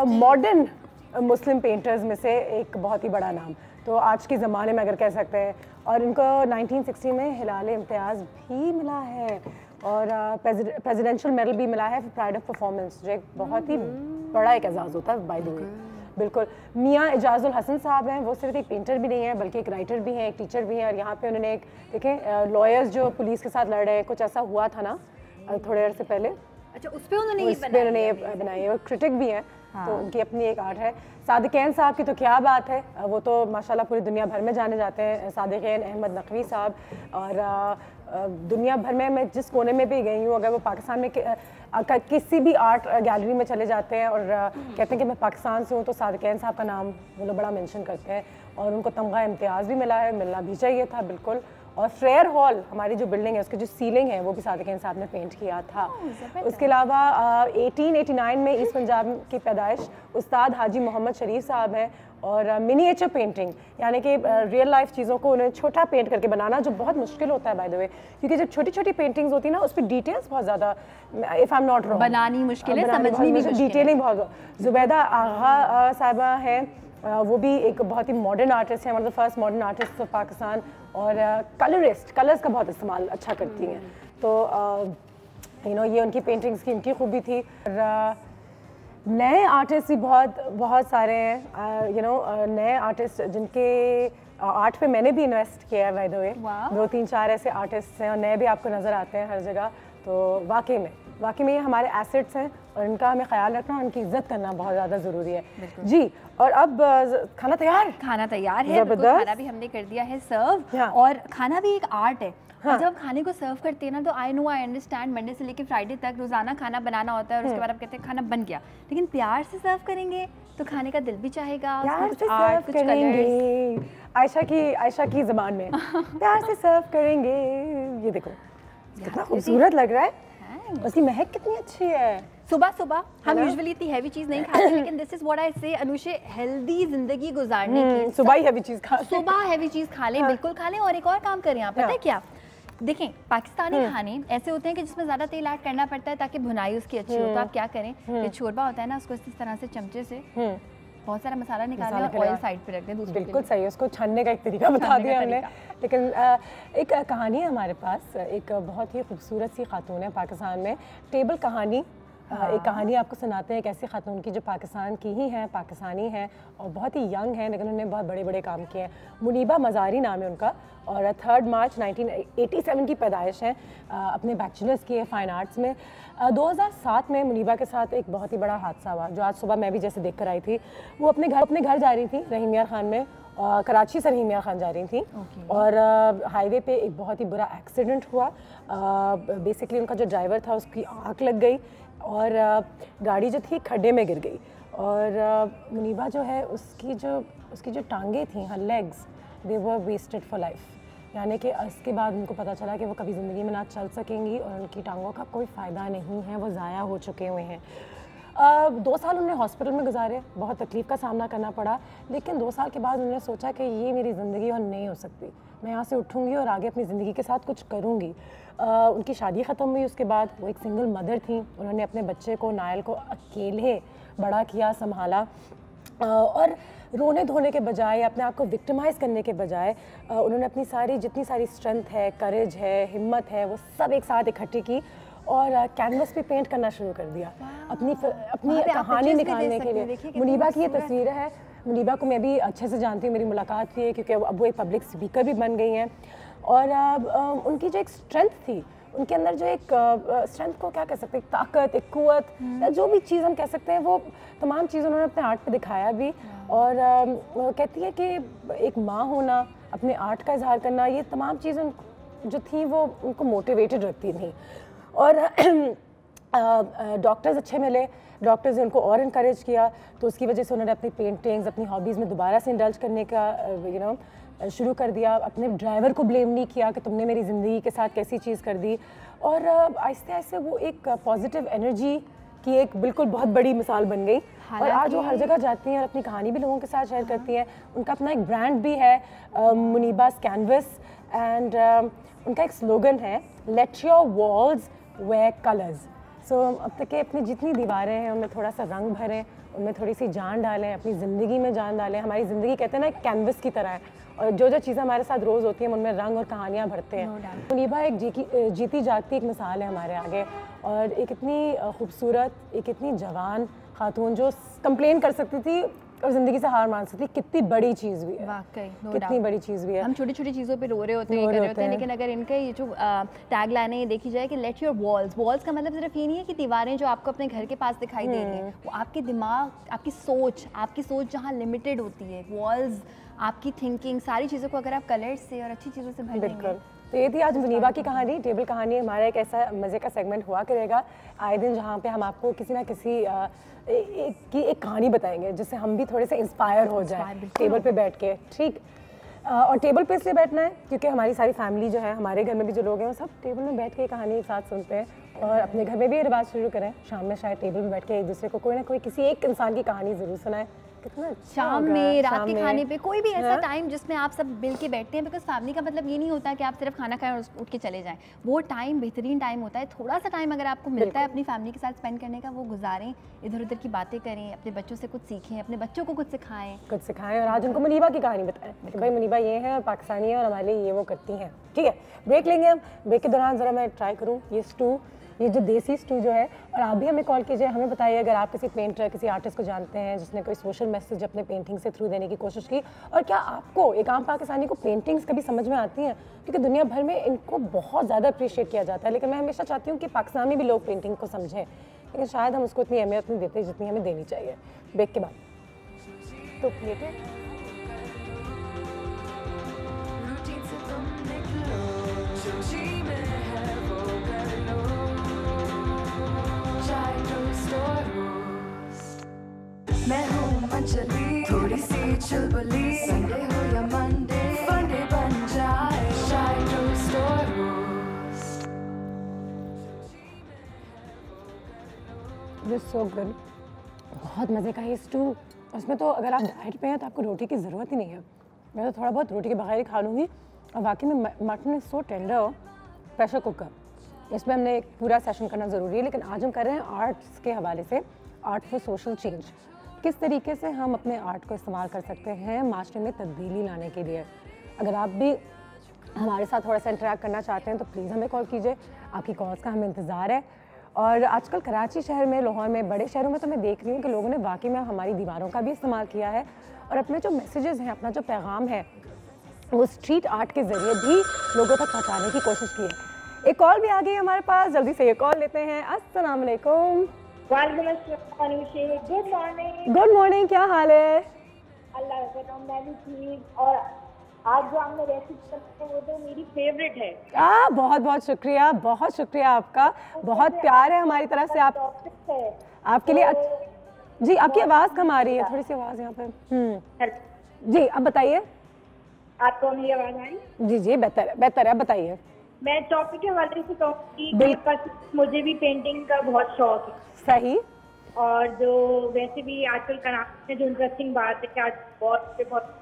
मॉडर्न मुस्लिम पेंटर्स में से एक बहुत ही बड़ा नाम, तो आज के ज़माने में अगर कह सकते हैं। और इनको 1960 में हिलाल इम्तियाज़ भी मिला है, और प्रेसिडेंशियल मेडल भी मिला है फॉर प्राइड ऑफ परफॉर्मेंस, जो एक बहुत ही बड़ा एक एजाज़ होता है बाय द वे। बिल्कुल। मियाँ एजाजुल हसन साहब हैं, वो सिर्फ एक पेंटर भी नहीं है बल्कि एक राइटर भी हैं, एक टीचर भी हैं, और यहाँ पे उन्होंने एक देखें लॉयर्स जो पुलिस के साथ लड़ रहे हैं, कुछ ऐसा हुआ था ना थोड़े अर्से पहले। अच्छा, उस पर उन्होंने बनाई है, और क्रिटिक भी हैं। हाँ। तो उनकी अपनी एक आर्ट है। सादिक़ैन साहब की तो क्या बात है, वो तो माशाल्लाह पूरी दुनिया भर में जाने जाते हैं, सादिक़ैन अहमद नकवी साहब। और दुनिया भर में मैं जिस कोने में भी गई हूँ, अगर वो पाकिस्तान में किसी भी आर्ट गैलरी में चले जाते हैं और कहते हैं कि मैं पाकिस्तान से हूँ, तो सादिक़ैन साहब का नाम वो लोग बड़ा मेंशन करते हैं, और उनको तमगा इम्तियाज़ भी मिला है, मिलना भी चाहिए था बिल्कुल। और फ्रेयर हॉल हमारी जो बिल्डिंग है, उसकी जो सीलिंग है वो भी सादिक़ैन साहब ने पेंट किया था। उसके अलावा 1889 में ईस्ट पंजाब की पैदाइश उस्ताद हाजी मोहम्मद शरीफ साहब हैं, और मिनिएचर पेंटिंग यानी कि रियल लाइफ चीज़ों को उन्हें छोटा पेंट करके बनाना, जो बहुत मुश्किल होता है बाय द वे, क्योंकि जब छोटी छोटी पेंटिंग्स होती है ना, उस पर डिटेल्स बहुत ज़्यादा, if I am not wrong, बनानी मुश्किल है, समझनी भी मुश्किल है, डिटेलिंग बहुत। जुबैदा आगा साहिबा हैं, वो भी एक बहुत ही मॉडर्न आर्टिस्ट हैं, one of the first modern artist of Pakistan, और कलरिस्ट, कलर्स का बहुत इस्तेमाल अच्छा करती हैं। तो ये उनकी पेंटिंग्स की इनकी खूबी थी। नए आर्टिस्ट भी बहुत सारे हैं, नए आर्टिस्ट जिनके आर्ट पे मैंने भी इन्वेस्ट किया है बाय द वे। 2-3-4 ऐसे आर्टिस्ट हैं, और नए भी आपको नज़र आते हैं हर जगह। तो वाकई में ये हमारे एसेट्स हैं, और इनका हमें ख्याल रखना, उनकी इज्जत करना बहुत ज़्यादा ज़रूरी है जी। और अब खाना तैयार है, खाना भी हमने कर दिया है सर्व, और खाना भी एक आर्ट है। और जब हम खाने को सर्व करते हैं ना, तो आई अंडरस्टैंड मंडे से लेके फ्राइडे तक रोजाना खाना बनाना होता है और उसके बाद आप कहते हैं खाना बन गया, लेकिन प्यार से सर्व करेंगे तो खाने का दिल भी चाहेगा, प्यार कुछ से आर्ट, सर्व कुछ करेंगे, आयशा की ज़बान में प्यार से सर्व करेंगे। ये देखो कितना खूबसूरत लग रहा है, उसकी महक कितनी अच्छी है। सुबह सुबह हम यूजुअली इतनी हैवी चीज नहीं खाते, लेकिन दिस इज व्हाट आई से अनुषे, हेल्दी जिंदगी गुजारने की सुबह ही हैवी चीज़ खा, सुबह हैवी चीज खा लें, बिल्कुल खा लें। और एक और काम करें आप, पता है क्या, देखें पाकिस्तानी खाने ऐसे होते हैं कि जिसमें ज़्यादा तेल ऐड करना पड़ता है ताकि भुनाई उसकी अच्छी हो। तो आप क्या करें, जो शोरबा होता है ना, उसको इस तरह से चमचे से बहुत सारा मसाला निकालें और ऑयल साइड पे रख दें दूसरे। बिल्कुल सही है, उसको छानने का एक तरीका बता दिया हमने। लेकिन एक कहानी है हमारे पास, एक बहुत ही खूबसूरत सी खातून है पाकिस्तान में, टेबल कहानी। एक कहानी आपको सुनाते हैं एक ऐसी खातून की जो पाकिस्तान की ही है, पाकिस्तानी है और बहुत ही यंग है, लेकिन उन्होंने बहुत बड़े बड़े काम किए हैं। मुनीबा मज़ारी नाम है उनका और 3 मार्च 1987 की पैदाइश है। अपने बैचलर्स किए फ़ाइन आर्ट्स में। 2007 में मुनीबा के साथ एक बहुत ही बड़ा हादसा हुआ, जो आज सुबह मैं भी जैसे देख कर आई थी। वो अपने घर जा रही थी रहीम यार खान में, कराची से रहीम यार खान जा रही थी और हाईवे पे एक बहुत ही बुरा एक्सीडेंट हुआ। बेसिकली उनका जो ड्राइवर था उसकी आँख लग गई और गाड़ी जो थी खड्डे में गिर गई और मुनीबा जो है उसकी जो टांगें थी, her legs, they were wasted for life. यानी कि इसके बाद उनको पता चला कि वो कभी ज़िंदगी में ना चल सकेंगी और उनकी टांगों का कोई फ़ायदा नहीं है, वो ज़ाया हो चुके हुए हैं। 2 साल उन्होंने हॉस्पिटल में गुजारे, बहुत तकलीफ़ का सामना करना पड़ा, लेकिन 2 साल के बाद उन्होंने सोचा कि ये मेरी ज़िंदगी और नहीं हो सकती, मैं यहाँ से उठूँगी और आगे अपनी ज़िंदगी के साथ कुछ करूँगी। उनकी शादी ख़त्म हुई, उसके बाद वो एक सिंगल मदर थी। उन्होंने अपने बच्चे को, नायल को, अकेले बड़ा किया, संभाला और रोने धोने के बजाय, अपने आप को विक्टिमाइज़ करने के बजाय उन्होंने अपनी जितनी सारी स्ट्रेंथ है, करेज है, हिम्मत है, वो सब एक साथ इकट्ठी की और कैनवस पे पेंट करना शुरू कर दिया अपनी कहानी निकालने के लिए। मुनीबा की ये तस्वीर है। मुनीबा को मैं भी अच्छे से जानती हूँ, मेरी मुलाकात हुई है क्योंकि अब वो एक पब्लिक स्पीकर भी बन गई हैं और उनकी जो एक स्ट्रेंथ थी, उनके अंदर जो एक स्ट्रेंथ को क्या कह सकते हैं, ताकत, एक कुव्वत या जो भी चीज़ हम कह सकते हैं, वो तमाम चीज़ उन्होंने अपने आर्ट पे दिखाया भी। और कहती है कि एक माँ होना, अपने आर्ट का इजहार करना, ये तमाम चीज़ें जो थी वो उनको मोटिवेटेड रखती थी। और डॉक्टर्स अच्छे मिले, डॉक्टर्स ने उनको और इनकरेज किया, तो उसकी वजह से उन्होंने अपनी पेंटिंग्स, अपनी हॉबीज़ में दोबारा से इंडल्ज करने का शुरू कर दिया। अपने ड्राइवर को ब्लेम नहीं किया कि तुमने मेरी ज़िंदगी के साथ कैसी चीज़ कर दी और आहिस्ते आहिस्ते वो एक पॉजिटिव एनर्जी की एक बिल्कुल बहुत बड़ी मिसाल बन गई और आज वो हर जगह जाती हैं और अपनी कहानी भी लोगों के साथ शेयर करती हैं। उनका अपना एक ब्रांड भी है, मुनीबास कैनवस, एंड उनका एक स्लोगन है, let your walls wear colours. So अब तक के अपनी जितनी दीवारें हैं उनमें थोड़ा सा रंग भरें, उनमें थोड़ी सी जान डालें, अपनी ज़िंदगी में जान डालें। हमारी ज़िंदगी कहते हैं ना एक कैनवस की तरह है और जो चीज़ें हमारे साथ रोज़ होती हैं उनमें रंग और कहानियाँ भरते हैं। मुनीबा एक जीती जागती एक मिसाल है हमारे आगे और एक इतनी खूबसूरत, एक इतनी जवान खातून जो कंप्लेन कर सकती थी और ज़िंदगी से हार मान सकती, कितनी बड़ी चीज़ भी है, वाकई कितनी बड़ी चीज़ भी है। हम छोटी छोटी चीज़ों पे रो रहे होते हैं, कर रहे होते हैं, लेकिन अगर इनका ये जो टैग लाइन है ये देखी जाए कि लेट योर वॉल्स का मतलब सिर्फ ये नहीं है कि दीवारें जो आपको अपने घर के पास दिखाई दे रही हैं, वो आपके दिमाग, आपकी सोच जहाँ लिमिटेड होती है, वॉल्स, आपकी थिंकिंग, सारी चीज़ों को अगर आप कलर से और अच्छी चीज़ों से भर देंगे। तो ये थी आज मुनीबा की कहानी, टेबल कहानी। हमारा एक ऐसा मज़े का सेगमेंट हुआ करेगा आए दिन जहाँ पे हम आपको किसी ना किसी की एक कहानी बताएंगे जिससे हम भी थोड़े से इंस्पायर हो जाए टेबल पे बैठ के। ठीक, और टेबल पे इसलिए बैठना है क्योंकि हमारी सारी फैमिली जो है, हमारे घर में भी जो लोग हैं वो सब टेबल में बैठ के कहानी एक साथ सुनते हैं और अपने घर में भी ये रिवाज शुरू करें, शाम में शायद टेबल में बैठ के एक दूसरे को कोई ना कोई किसी एक इंसान की कहानी ज़रूर सुनाए। कितना शाम में, रात के खाने पे, कोई भी ऐसा टाइम जिसमें आप सब मिल के बैठते हैं। बिकॉज फैमिली का मतलब ये नहीं होता कि आप सिर्फ खाना खाएं और उठ के चले जाएं। वो टाइम बेहतरीन टाइम होता है। थोड़ा सा टाइम अगर आपको मिलता है अपनी फैमिली के साथ स्पेंड करने का, वो गुजारें, इधर उधर की बातें करें, अपने बच्चों से कुछ सीखें, अपने बच्चों को कुछ सिखाएं और आज उनको मुनीबा की कहानी बताएं कि भाई मुनीबा ये है, पाकिस्तानी है और हमारे लिए ये वो करती हैं। ठीक है, ब्रेक लेंगे हम। ब्रेक के दौरान ज़रा मैं ट्राई करूँ ये जो देसी स्टू जो है, और आप भी हमें कॉल कीजिए, हमें बताइए अगर आप किसी पेंटर, किसी आर्टिस्ट को जानते हैं जिसने कोई सोशल मैसेज अपने पेंटिंग से थ्रू देने की कोशिश की, और क्या आपको एक आम पाकिस्तानी को पेंटिंग्स कभी समझ में आती हैं, क्योंकि दुनिया भर में इनको बहुत ज़्यादा अप्रिशिएट किया जाता है, लेकिन मैं हमेशा चाहती हूँ कि पाकिस्तान में भी लोग पेंटिंग को समझें, लेकिन शायद हम उसको इतनी अहमियत नहीं देते जितनी हमें देनी चाहिए। ब्रेक के बाद तो ये थे चुलबुली संडे हो या मंडे फंडे बन जाए शाय टोस्ट और रोस्ट दिस सो गुड, बहुत मज़े का है स्टू। उसमें तो अगर आप डाइट पे हैं तो आपको रोटी की ज़रूरत ही नहीं है। मैं तो थोड़ा बहुत रोटी के बगैर ही खा लूँगी। और वाकई में mutton is so tender. Pressure cooker, इसमें हमने एक पूरा सेशन करना ज़रूरी है, लेकिन आज हम कर रहे हैं आर्ट्स के हवाले से, आर्ट फॉर सोशल चेंज। किस तरीके से हम अपने आर्ट को इस्तेमाल कर सकते हैं माशरे में तब्दीली लाने के लिए। अगर आप भी हमारे साथ थोड़ा सा इंटरेक्ट करना चाहते हैं तो प्लीज़ हमें कॉल कीजिए, आपकी कॉल्स का हमें इंतज़ार है। और आजकल कराची शहर में, लाहौर में, बड़े शहरों में तो मैं देख रही हूँ कि लोगों ने वाकई में हमारी दीवारों का भी इस्तेमाल किया है और अपने जो मैसेजेस हैं, अपना जो पैगाम है, वो स्ट्रीट आर्ट के ज़रिए भी लोगों तक पहुँचाने की कोशिश की है। एक कॉल भी आ गई हमारे पास, जल्दी से ये कॉल लेते हैं। अस्सलाम वालेकुम। वालेकुम अस्सलाम Anushe, good morning. Good morning, क्या हाल है? अल्लाह का नाम, मैं भी ठीक। और आज जो हमने रेसिपी करते हैं वो तो मेरी फेवरेट है। बहुत बहुत शुक्रिया, बहुत शुक्रिया आपका, बहुत प्यार है हमारी तरफ से आपके लिए। जी, आपकी आवाज़ कम आ रही है, थोड़ी सी आवाज़ यहाँ पे। जी, अब बताइए। आपको मेरी आवाज़ आ रही? जी जी, बेहतर है, बेहतर है, बताइए। मैं टॉपिक के हवाले से कहूँगी कि मुझे भी पेंटिंग का बहुत शौक है। सही। और जो वैसे भी आजकल कराची में जो इंटरेस्टिंग बात है कि आज बहुत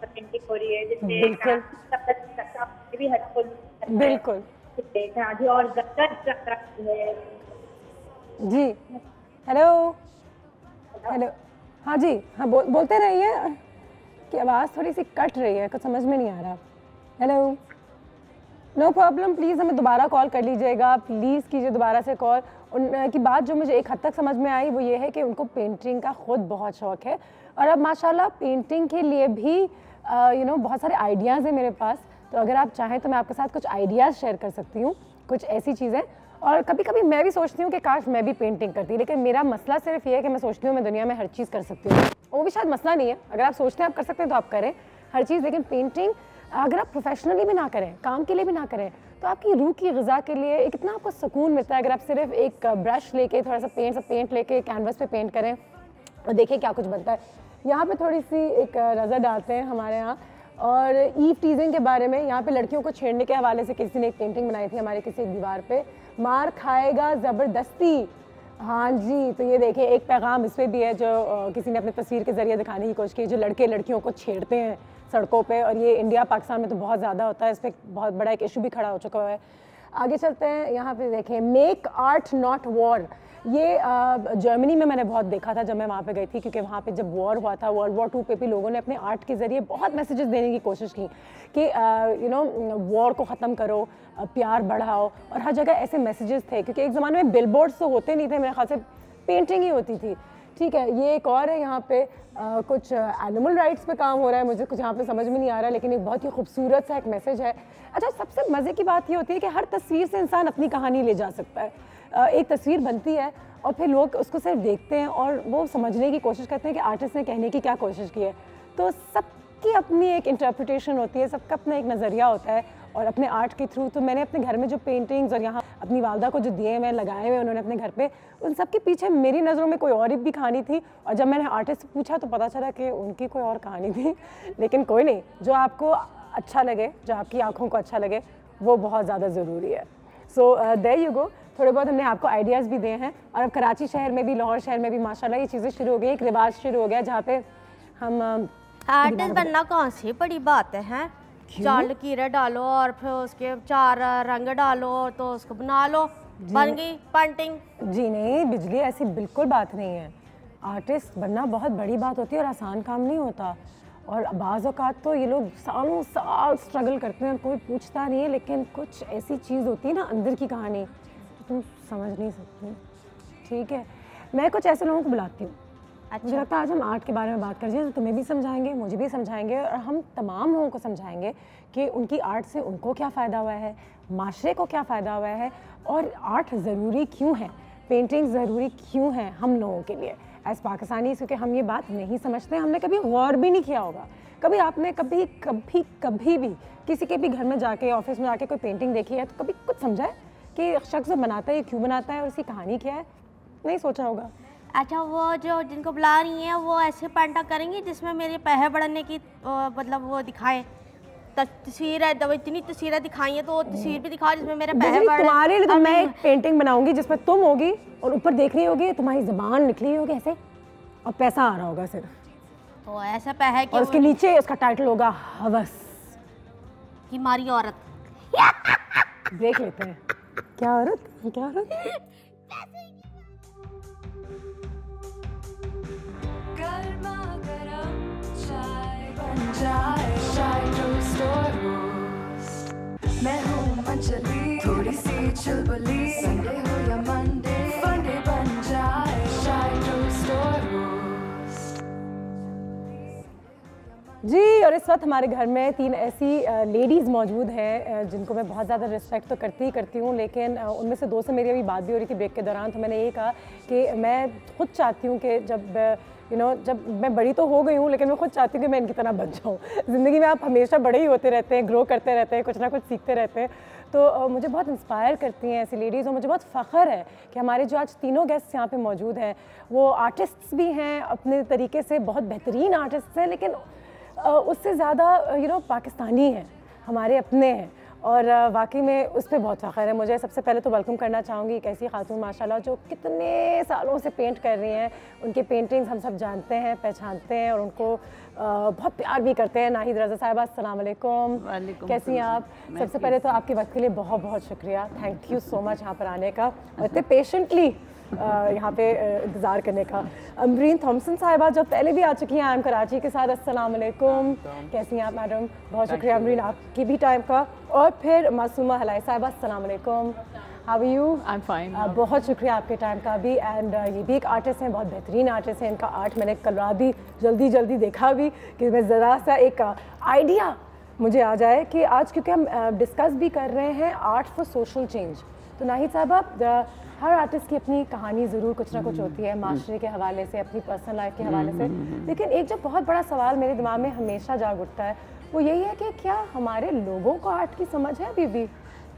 पेंटिंग हो रही है, जिससे बिल्कुल भी हेल्पफुल। बिल्कुल जी। और है जी। हेलो हेलो, हाँ जी, हाँ बोलते रहिए कि आवाज़ थोड़ी सी कट रही है, कुछ समझ में नहीं आ रहा। हेलो, नो प्रॉब्लम, प्लीज़ हमें दोबारा कॉल कर लीजिएगा, प्लीज़ कीजिए दोबारा से कॉल। उनकी बात जो मुझे एक हद तक समझ में आई वो ये है कि उनको पेंटिंग का ख़ुद बहुत शौक़ है और अब माशाल्लाह पेंटिंग के लिए भी बहुत सारे आइडियाज़ हैं मेरे पास। तो अगर आप चाहें तो मैं आपके साथ कुछ आइडियाज़ शेयर कर सकती हूँ, कुछ ऐसी चीज़ें। और कभी कभी मैं भी सोचती हूँ कि काश मैं भी पेंटिंग करती, लेकिन मेरा मसला सिर्फ ये है कि मैं सोचती हूँ मैं दुनिया में हर चीज़ कर सकती हूँ। वो भी शायद मसला नहीं है, अगर आप सोचते हैं आप कर सकते हैं तो आप करें हर चीज़, लेकिन पेंटिंग अगर आप प्रोफेशनली भी ना करें, काम के लिए भी ना करें, तो आपकी रूह की ग़िज़ा के लिए कितना आपको सुकून मिलता है अगर आप सिर्फ एक ब्रश लेके, थोड़ा सा पेंट लेके कैनवस पे पेंट करें और देखिए क्या कुछ बनता है। यहाँ पे थोड़ी सी एक नज़र डालते हैं हमारे यहाँ, और ईव टीजिंग के बारे में। यहाँ पे लड़कियों को छेड़ने के हवाले से किसी ने एक पेंटिंग बनाई थी हमारे किसी दीवार पे, मार खाएगा ज़बरदस्ती। हाँ जी, तो ये देखिए एक पैगाम इस पर भी है जो किसी ने अपनी तस्वीर के ज़रिए दिखाने की कोशिश की, जो लड़के लड़कियों को छेड़ते हैं सड़कों पे। और ये इंडिया पाकिस्तान में तो बहुत ज़्यादा होता है, इस पर बहुत बड़ा एक इशू भी खड़ा हो चुका है। आगे चलते हैं, यहाँ पे देखें मेक आर्ट नॉट वॉर। ये जर्मनी में मैंने बहुत देखा था जब मैं वहाँ पे गई थी, क्योंकि वहाँ पे जब वॉर हुआ था, World War II पे भी लोगों ने अपने आर्ट के ज़रिए बहुत मैसेजेस देने की कोशिश की कि वॉर को ख़त्म करो, प्यार बढ़ाओ, और हर जगह ऐसे मैसेजेस थे। क्योंकि एक ज़माने में बिलबोर्ड्स तो होते नहीं थे, मेरे ख्याल से पेंटिंग ही होती थी। ठीक है, ये एक और है यहाँ पे कुछ एनिमल राइट्स पे काम हो रहा है, मुझे कुछ यहाँ पे समझ में नहीं आ रहा, लेकिन एक बहुत ही खूबसूरत सा एक मैसेज है। अच्छा, सबसे मज़े की बात ये होती है कि हर तस्वीर से इंसान अपनी कहानी ले जा सकता है। एक तस्वीर बनती है और फिर लोग उसको सिर्फ देखते हैं और वो समझने की कोशिश करते हैं कि आर्टिस्ट ने कहने की क्या कोशिश की है। तो सबकी अपनी एक इंटरप्रिटेशन होती है, सबका अपना एक नज़रिया होता है और अपने आर्ट के थ्रू। तो मैंने अपने घर में जो पेंटिंग्स और यहाँ अपनी वालदा को जो दिए हुए लगाए हुए उन्होंने अपने घर पे, उन सब के पीछे मेरी नज़रों में कोई और भी कहानी थी। और जब मैंने आर्टिस्ट से पूछा तो पता चला कि उनकी कोई और कहानी थी। लेकिन कोई नहीं, जो आपको अच्छा लगे, जो आपकी आँखों को अच्छा लगे, वो बहुत ज़्यादा ज़रूरी है। सो देयर यू गो, थोड़े बहुत हमने आपको आइडियाज़ भी दिए हैं। और अब कराची शहर में भी, लाहौर शहर में भी माशाल्लाह ये चीज़ें शुरू हो गई, एक रिवाज शुरू हो गया जहाँ पे हम आर्टिस्ट बनना कौन सी बड़ी बात है? 4 लकीरें डालो और फिर उसके 4 रंग डालो तो उसको बना लो, बन गई पेंटिंग। जी नहीं, बिजली ऐसी बिल्कुल बात नहीं है। आर्टिस्ट बनना बहुत बड़ी बात होती है और आसान काम नहीं होता। और बाज़ औक़ात तो ये लोग सालों साल स्ट्रगल करते हैं, कोई पूछता नहीं है, लेकिन कुछ ऐसी चीज़ होती है ना अंदर की कहानी, तो तुम समझ नहीं सकती। ठीक है, मैं कुछ ऐसे लोगों को बुलाती हूँ। अच्छा। मुझे लगता है आज हम आर्ट के बारे में बात कर रहे हैं, तो तुम्हें भी समझाएंगे, मुझे भी समझाएंगे, और हम तमाम लोगों को समझाएंगे कि उनकी आर्ट से उनको क्या फ़ायदा हुआ है, माशरे को क्या फ़ायदा हुआ है, और आर्ट ज़रूरी क्यों है, पेंटिंग ज़रूरी क्यों है हम लोगों के लिए एज़ पाकिस्तानी। क्योंकि हम ये बात नहीं समझते, हमने कभी गौर भी नहीं किया होगा। कभी आपने कभी भी किसी के भी घर में जाके, ऑफिस में जाके कोई पेंटिंग देखी है तो कभी कुछ समझा है कि शख्स जो बनाता है ये क्यों बनाता है और उसकी कहानी क्या है? नहीं सोचा होगा। अच्छा, वो जो जिनको बुला रही हैं वो ऐसे पैंटा करेंगी जिसमें मेरे पैसे बढ़ने की मतलब वो दिखाएं, तस्वीर है, इतनी तस्वीरें दिखाई हैं तो वो तस्वीर भी दिखाओ जिसमें मेरे पैसे बिजली, बढ़े। तुम्हारे लिए तो मैं एक पेंटिंग बनाऊंगी जिसमें तुम होगी और ऊपर देख रही होगी, तुम्हारी ज़बान निकली होगी ऐसे और पैसा आ रहा होगा सिर्फ, तो ऐसा पैसा कि और उसके नीचे उसका टाइटल होगा हवस कि मारी औरत। देख लेते हैं क्या औरत, क्या औरत। गर्मा गरम चाय बन जाए, चाय टोस्ट और रोस्ट। मैं हूँ मंचली, थोड़ी सी चुलबुली, संडे हो या मंडे, फंडे बन जाए, चाय टोस्ट और रोस्ट। जी, और इस वक्त हमारे घर में 3 ऐसी लेडीज़ मौजूद हैं जिनको मैं बहुत ज़्यादा रिस्पेक्ट तो करती ही करती हूँ, लेकिन उनमें से 2 से मेरी अभी बात भी हो रही थी ब्रेक के दौरान, तो मैंने ये कहा कि मैं खुद चाहती हूँ कि जब जब मैं बड़ी तो हो गई हूँ लेकिन मैं खुद चाहती हूँ कि मैं इनकी तरह बन जाऊँ। ज़िंदगी में आप हमेशा बड़े ही होते रहते हैं, ग्रो करते रहते हैं, कुछ ना कुछ सीखते रहते हैं, तो मुझे बहुत इंस्पायर करती हैं ऐसी लेडीज़, और मुझे बहुत फ़ख्र है कि हमारे जो आज तीनों गेस्ट यहाँ पे मौजूद हैं वो आर्टिस्ट्स भी हैं, अपने तरीके से बहुत बेहतरीन आर्टिस्ट हैं, लेकिन उससे ज़्यादा पाकिस्तानी हैं, हमारे अपने हैं, और वाकई में उस पर बहुत फ़ख्र है मुझे। सबसे पहले तो वेलकम करना चाहूँगी एक ऐसी खातून माशाल्लाह जो कितने सालों से पेंट कर रही हैं, उनके पेंटिंग्स हम सब जानते हैं, पहचानते हैं और उनको बहुत प्यार भी करते हैं। नाहिद रज़ा साहिबा, अस्सलाम वालेकुम। कैसी हैं आप? सबसे पहले तो आपके वक्त के लिए बहुत बहुत शुक्रिया, थैंक यू सो मच यहाँ पर आने का और इतने पेशेंटली यहाँ पे इंतज़ार करने का। अमरीन थॉमसन साहिबा जो पहले भी आ चुकी हैं, आई एम कराची के साथ, अस्सलाम वालेकुम। कैसी हैं आप मैडम? बहुत शुक्रिया अमरीन आपकी भी टाइम का। और फिर मासूमा हलाई साहिबा, अस्सलाम वालेकुम, how are you? I am fine. बहुत शुक्रिया आपके टाइम का भी। एंड ये भी एक आर्टिस्ट हैं, बहुत बेहतरीन आर्टिस्ट हैं, इनका आर्ट मैंने कल रात भी जल्दी देखा भी कि मैं ज़रा सा एक आइडिया मुझे आ जाए कि आज क्योंकि हम डिस्कस भी कर रहे हैं आर्ट फॉर सोशल चेंज, तो नाहिद साहब हर आर्टिस्ट की अपनी कहानी ज़रूर कुछ ना कुछ होती है, माशरे के हवाले से, अपनी पर्सनल लाइफ के हवाले से, लेकिन एक जो बहुत बड़ा सवाल मेरे दिमाग में हमेशा जाग उठता है वो यही है कि क्या हमारे लोगों को आर्ट की समझ है अभी भी?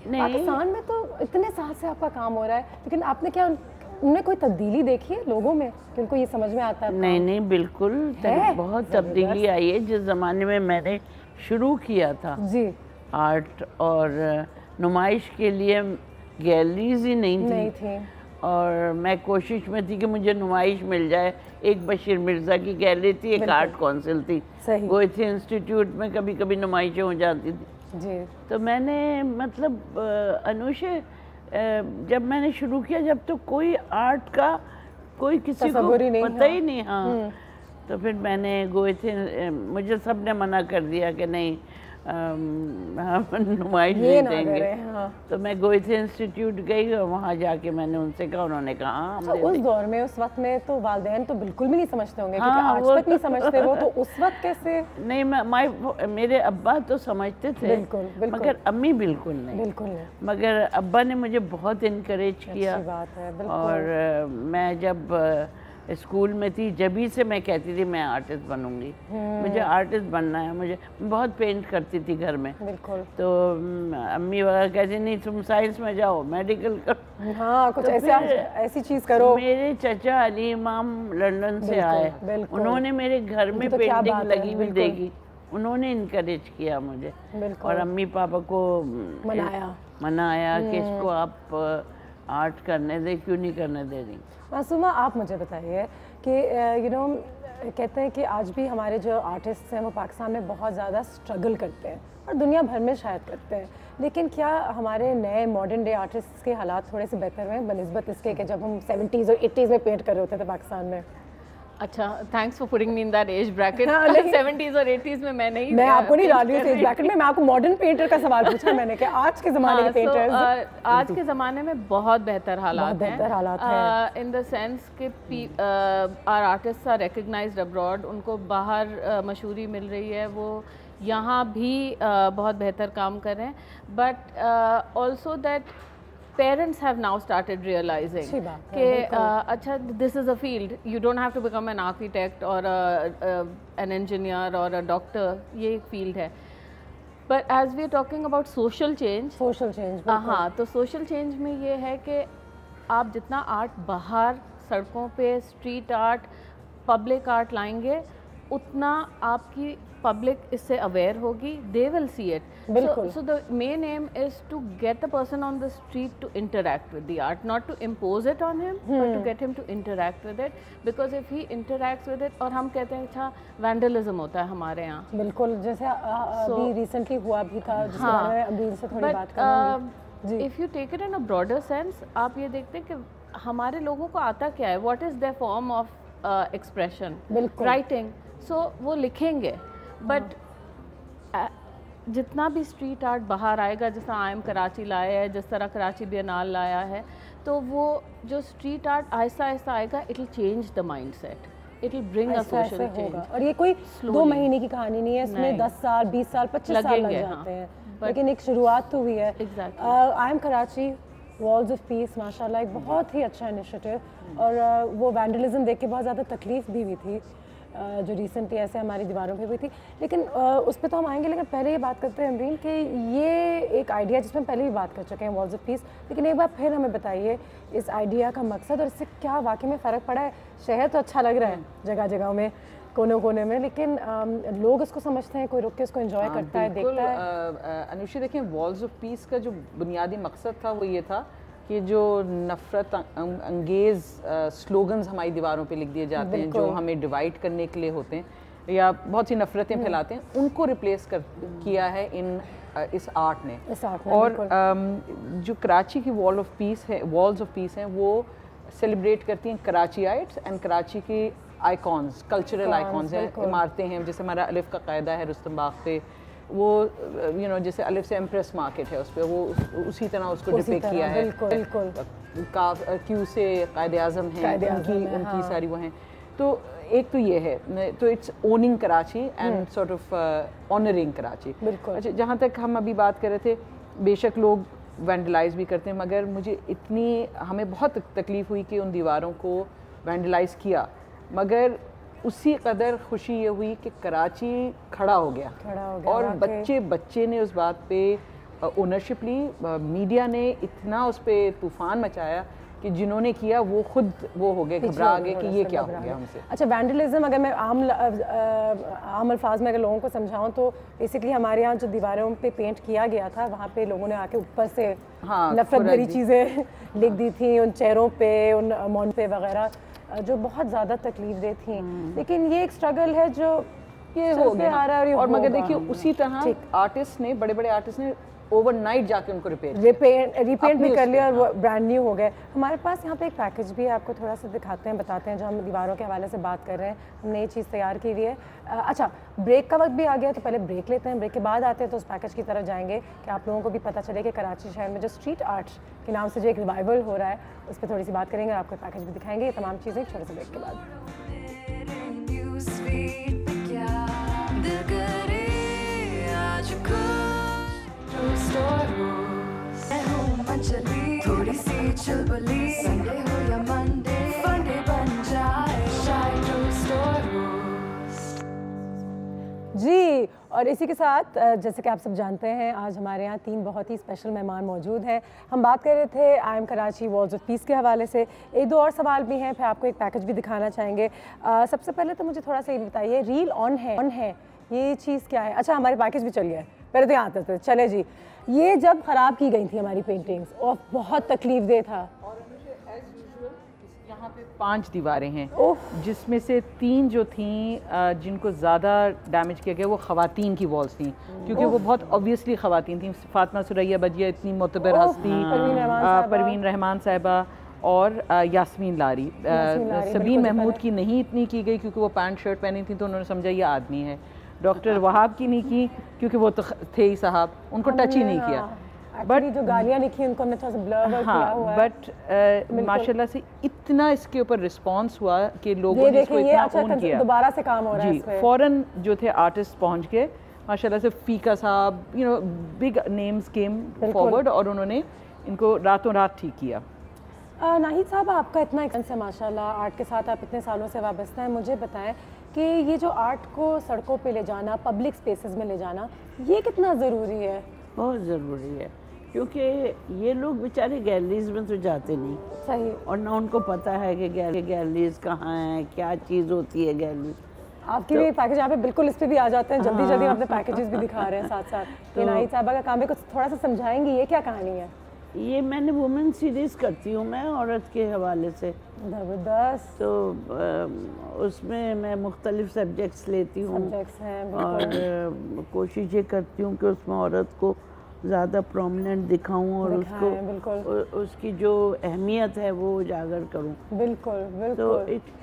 पाकिस्तान में तो इतने साल से आपका काम हो रहा है, लेकिन आपने क्या उनमें कोई तब्दीली देखी है लोगों में कि उनको ये समझ में आता है? नहीं बिल्कुल बहुत तब्दीली आई है। जिस ज़माने में मैंने शुरू किया था जी आर्ट, और नुमाइश के लिए गैलरीज ही नहीं थी और मैं कोशिश में थी कि मुझे नुमाइश मिल जाए। एक बशीर मिर्ज़ा की गैलरी थी, एक आर्ट काउंसिल थी, गोयथे इंस्टीट्यूट में कभी कभी नुमाइशें हो जाती थी जी। तो मैंने मतलब अनुषे जब मैंने शुरू किया, जब तो कोई आर्ट का कोई किसी को पता ही नहीं। हाँ, तो फिर मैंने गोयथे, मुझे सब ने मना कर दिया कि नहीं हम नुमाइश नहीं देंगे। हाँ। तो मैं गोयथे इंस्टीट्यूट गई और वहाँ जाके मैंने उनसे कहा, उन्होंने कहा हम तो उस दौर में, उस वक्त में तो वालिदैन तो बिल्कुल भी नहीं समझते होंगे, क्योंकि आज तक नहीं समझते वो, तो उस वक्त कैसे? नहीं, मेरे अब्बा तो समझते थे बिल्कुल, मगर अम्मी बिल्कुल नहीं। मगर अब्बा ने मुझे बहुत इनकरेज किया। बात है, और मैं जब स्कूल में थी जभी से मैं कहती थी मैं आर्टिस्ट बनूंगी, मुझे आर्टिस्ट बनना है। मुझे बहुत पेंट करती थी घर में, बिल्कुल। तो अम्मी वगैरह कहती नहीं तुम साइंस में जाओ, मेडिकल करो। हाँ, कुछ तो ऐसी चीज़ करो। मेरे चाचा अली इमाम लंदन से आए, उन्होंने मेरे घर में पेंटिंग लगी हुई देखी, उन्होंने इनकरेज किया मुझे, और अम्मी पापा को मनाया कि इसको आप आर्ट करने दे, क्यों नहीं करने दे रही। मासूमा, आप मुझे बताइए कि कहते हैं कि आज भी हमारे जो आर्टिस्ट हैं वो पाकिस्तान में बहुत ज़्यादा स्ट्रगल करते हैं और दुनिया भर में शायद करते हैं, लेकिन क्या हमारे नए मॉडर्न डे आर्टिस्ट के हालात थोड़े से बेहतर हुए बनिस्बत इसके कि जब हम 70s और 80s में पेंट कर रहे होते थे पाकिस्तान में? अच्छा, thanks for putting me in that age bracket. 70s और 80s में मैं आपको नहीं डाल रही हूँ एज ब्रैकेट में, मैं आपको मॉडर्न पेंटर का सवाल पूछा मैंने कि आज के ज़माने के पेंटर्स, आज के ज़माने में बहुत बेहतर हालात हैं, इन द सेंस कि our artists are recognised abroad, उनको बाहर मशहूरी मिल रही है, वो यहाँ भी बहुत बेहतर काम कर रहे हैं, but also that parents have now started realizing कि अच्छा this is a field, you don't have to become an architect or an engineer or a doctor, ये एक field है, but as we are talking about social change, हाँ, तो social change में ये है कि आप जितना आर्ट बाहर सड़कों पे स्ट्रीट आर्ट, पब्लिक आर्ट लाएंगे, उतना आपकी पब्लिक इससे अवेयर होगी, they will see it. So the main aim is to get the person on the street to interact with the art, not to impose it on him, but to get him to interact with it, because if he interacts with it, और हम कहते हैं अच्छा vandalism होता है हमारे यहाँ. बिल्कुल, जैसे अभी रिसेंटली हुआ भी था, जिसके बारे में अभी इनसे थोड़ी बात करेंगे. If you take it in a broader sense, आप ये देखते हैं कि हमारे लोगों को आता क्या है, what is their form of expression, writing. So वो लिखेंगे, but जितना भी स्ट्रीट आर्ट बाहर आएगा, जैसा आई एम कराची लाया है, जिस तरह कराची बियनाल लाया है, तो वो जो स्ट्रीट आर्ट आहिस्ता आहिस्ता आएगा, it will change the mind set, it will bring a social change. और ये कोई 2 महीने की कहानी नहीं है, इसमें 10 साल 20 साल 25 साल लग जाते हैं, लेकिन एक शुरुआत तो हुई है. I am Karachi walls of peace माशाल्लाह एक बहुत ही अच्छा इनिशिएटिव, और वो वैंडलिज्म देख के बहुत ज़्यादा तकलीफ भी हुई थी जो रिसेंटली ऐसे हमारी दीवारों पे हुई थी, लेकिन उस पर तो हम आएंगे. लेकिन पहले ये बात करते हैं अमरीन कि ये एक आइडिया जिसमें पहले भी बात कर चुके हैं वॉल्स ऑफ पीस, लेकिन एक बार फिर हमें बताइए इस आइडिया का मकसद और इससे क्या वाकई में फ़र्क पड़ा है. शहर तो अच्छा लग रहा है जगह जगह में, कोने कोने में, लेकिन लोग इसको समझते हैं, कोई रुक के इसको एंजॉय करता है, देखता है. अनुषी देखें, वॉल्स ऑफ पीस का जो बुनियादी मकसद था वो ये था कि जो नफ़रत अंगेज़ स्लोगन्स हमारी दीवारों पे लिख दिए जाते हैं, जो हमें डिवाइड करने के लिए होते हैं या बहुत सी नफ़रतें फैलाते हैं, उनको रिप्लेस किया है इस आर्ट ने. और जो कराची की वॉल्स ऑफ पीस हैं वो सेलिब्रेट करती हैं कराचीइट्स एंड कराची की आइकॉन्स, कल्चरल आइकॉन्स हैं, इमारतें हैं. जैसे हमारा अलिफ का कायदा है रुस्तम बाग पे, वो जैसे अलिफ से एम्प्रेस मार्केट है उस पर, वो उसी तरह उसको डिपिक्ट किया है. क्यू से कायदे आज़म हैं, उनकी सारी वो हैं. तो एक तो ये है, तो it's owning Karachi and sort of honouring Karachi. अच्छा, जहाँ तक हम अभी बात कर रहे थे, बेशक लोग वैंडलाइज भी करते हैं, मगर हमें बहुत तकलीफ़ हुई कि उन दीवारों को वैंडलाइज किया, मगर उसी कदर खुशी ये हुई कि कराची खड़ा हो गया और बच्चे ने उस बात पे ओनरशिप ली. मीडिया ने इतना उस पर तूफ़ान मचाया कि जिन्होंने किया वो खुद वो हो गए, घबरा गए कि ये क्या हो गया हमसे. अच्छा, वैंडलिज्म अगर मैं आम अल्फाज में अगर लोगों को समझाऊं तो बेसिकली हमारे यहाँ जो दीवारों पे पेंट किया गया था, वहाँ पे लोगों ने आके ऊपर से नफरत भरी चीज़ें लिख दी थी उन चेहरों पे, उन अमाउंट पे वगैरह, जो बहुत ज़्यादा तकलीफ दे थी. लेकिन ये एक स्ट्रगल है जो ये हो गया आ रहा है. और मगर देखिए उसी तरह आर्टिस्ट ने, बड़े बड़े आर्टिस्ट ने ओवरनाइट जाके उनको रिपेंट भी कर लिया और वो ब्रांड न्यू हो गए. हमारे पास यहाँ पे एक पैकेज भी है, आपको थोड़ा सा दिखाते हैं, बताते हैं, जो हम दीवारों के हवाले से बात कर रहे हैं. हमने ये चीज़ तैयार की हुई है. अच्छा, ब्रेक का वक्त भी आ गया, तो पहले ब्रेक लेते हैं, ब्रेक के बाद आते हैं तो उस पैकेज की तरफ जाएंगे कि आप लोगों को भी पता चले कि कराची शहर में जो स्ट्रीट आर्ट के नाम से जो एक रिवाइवल हो रहा है उस पर थोड़ी सी बात करेंगे और आपको पैकेज भी दिखाएंगे. ये तमाम चीज़ें एक छोटे से ब्रेक के बाद. थोड़ी सी चुलबुली, संडे हो या मंडे, फंडे बन जाए शायद जी. और इसी के साथ जैसे कि आप सब जानते हैं, आज हमारे यहाँ 3 बहुत ही स्पेशल मेहमान मौजूद हैं. हम बात कर रहे थे I am Karachi walls of peace के हवाले से. 1-2 और सवाल भी हैं, फिर आपको एक पैकेज भी दिखाना चाहेंगे. सबसे पहले तो मुझे थोड़ा सा ये बताइए, रील ऑन है ये चीज़ क्या है? अच्छा, हमारे पैकेज भी चल गया है, पहले तो यहाँ आते थे. चले जी, ये जब ख़राब की गई थी हमारी पेंटिंग्स और बहुत तकलीफ दे था. यहाँ पे 5 दीवारें हैं, जिसमें से 3 जो थीं जिनको ज़्यादा डैमेज किया गया वो ख़वातीन की वॉल्स थी, क्योंकि वो बहुत ऑब्वियसली ख़वातीन थी. फातिमा सुरैया बजिया इतनी मोतबर हस्ती, परवीन रहमान साहिबा और यास्मीन लारी. सबीन महमूद की नहीं इतनी की गई क्योंकि वो पैंट शर्ट पहनी थी तो उन्होंने समझा ये आदमी है. डॉक्टर वहाब की नहीं की क्योंकि वो तो थे ही साहब, उनको टच ही नहीं किया. बट जो गालियाँ लिखी उनको हमने थोड़ा सा ब्लर किया हुआ है. बट माशाल्लाह से इतना इसके ऊपर रिस्पांस हुआ कि लोगों ने इसको इतना ऑन किया, दोबारा से काम हो रहा है जी. फौरन जो थे आर्टिस्ट पहुंच गए माशाल्लाह से. फीका साहब, बिग नेम्स केम फॉरवर्ड और उन्होंने इनको रातों रात ठीक किया. नाहिद साहब, आपका इतना एक्सपीरियंस है माशाल्लाह, आर्ट के साथ आप इतने सालों से वाबस्ता हैं. मुझे बताएं कि ये जो आर्ट को सड़कों पे ले जाना, पब्लिक स्पेसेस में ले जाना, ये कितना ज़रूरी है? बहुत ज़रूरी है, क्योंकि ये लोग बेचारे गैलरीज में तो जाते नहीं, सही, और ना उनको पता है कि गैलरीज कहाँ हैं, क्या चीज़ होती है गैलरी। आपकी भी पैकेज यहाँ पे बिल्कुल इस पे भी आ जाते हैं, जल्दी जल्दी अपने पैकेजेस भी दिखा रहे हैं साथ साथ। इनायत साहबा का काम है, कुछ थोड़ा सा समझाएंगी ये क्या कहानी है? ये मैंने वुमेन सीरीज़ करती हूँ मैं औरत के हवाले से, ज़बरदस्त। तो उसमें मैं मुख्तलिफ सब्जेक्ट्स लेती हूँ और कोशिश ये करती हूँ कि उसमें औरत को ज़्यादा प्रोमिनेंट दिखाऊं और उसको उसकी जो अहमियत है वो उजागर करूं। बिल्कुल बिल्कुल। तो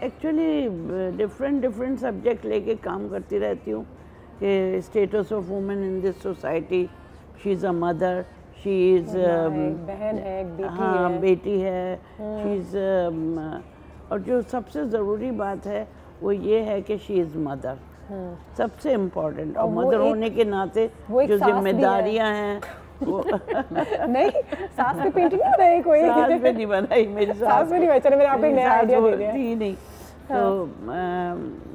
एक्चुअली डिफरेंट सब्जेक्ट लेके काम करती रहती हूँ कि status of women in this society, she is a mother, she is बहन है, एक बेटी हाँ है, बेटी है, शी इज़ और जो सबसे ज़रूरी बात है वो ये है कि शी इज़ मदर, सबसे इम्पोर्टेंट। और मदर होने के नाते जो जिम्मेदारियां हैं वो नहीं, सास पे पेंटिंग नहीं बनाई कोई? सास पे नहीं बनाई, मेरी सास पे नहीं बनाई। चलो मैंने आपको एक नया आइडिया दे दिया। नहीं तो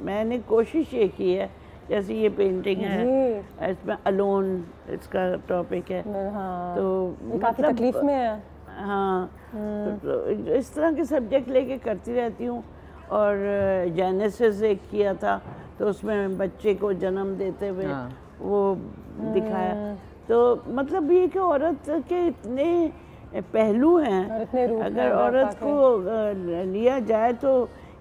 मैंने कोशिश ये की है, जैसे ये पेंटिंग है इसमें अलोन इसका टॉपिक है, तो काफ़ी तकलीफ में है। हाँ, तो इस तरह के सब्जेक्ट लेके करती रहती हूँ। और जेनेसिस एक किया था तो उसमें बच्चे को जन्म देते हुए वो दिखाया। तो मतलब ये कि औरत के इतने पहलू हैं, अगर औरत को लिया जाए तो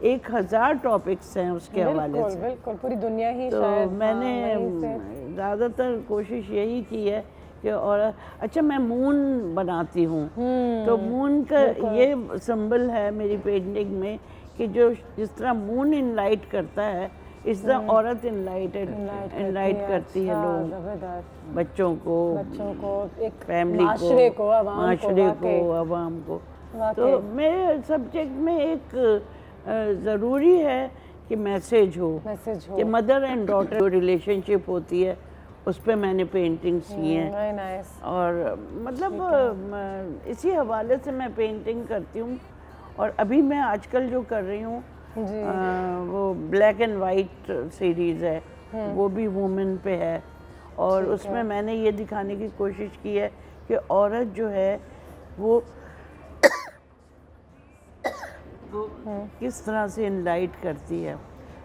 1000 टॉपिक्स हैं उसके हवाले से। बिल्कुल, पूरी दुनिया ही तो शायद मैंने ज़्यादातर कोशिश यही की है कि और अच्छा मैं मून बनाती हूँ, तो मून का ये सिंबल है मेरी पेंटिंग में कि जो जिस तरह मून इनलाइट करता है इस तरह औरत इनलाइट करती है लोग, बच्चों को एक फैमिली को, माशरे को, अवाम को। तो मेरे सब्जेक्ट में एक ज़रूरी है कि मैसेज हो कि मदर एंड डॉटर जो रिलेशनशिप होती है उस पर मैंने पेंटिंग्स की हैं। और मतलब इसी हवाले से मैं पेंटिंग करती हूँ। और अभी मैं आजकल जो कर रही हूँ वो ब्लैक एंड वाइट सीरीज़ है, वो भी वुमेन पे है। और उसमें मैंने ये दिखाने की कोशिश की है कि औरत जो है वो किस तरह से इनलाइट करती है।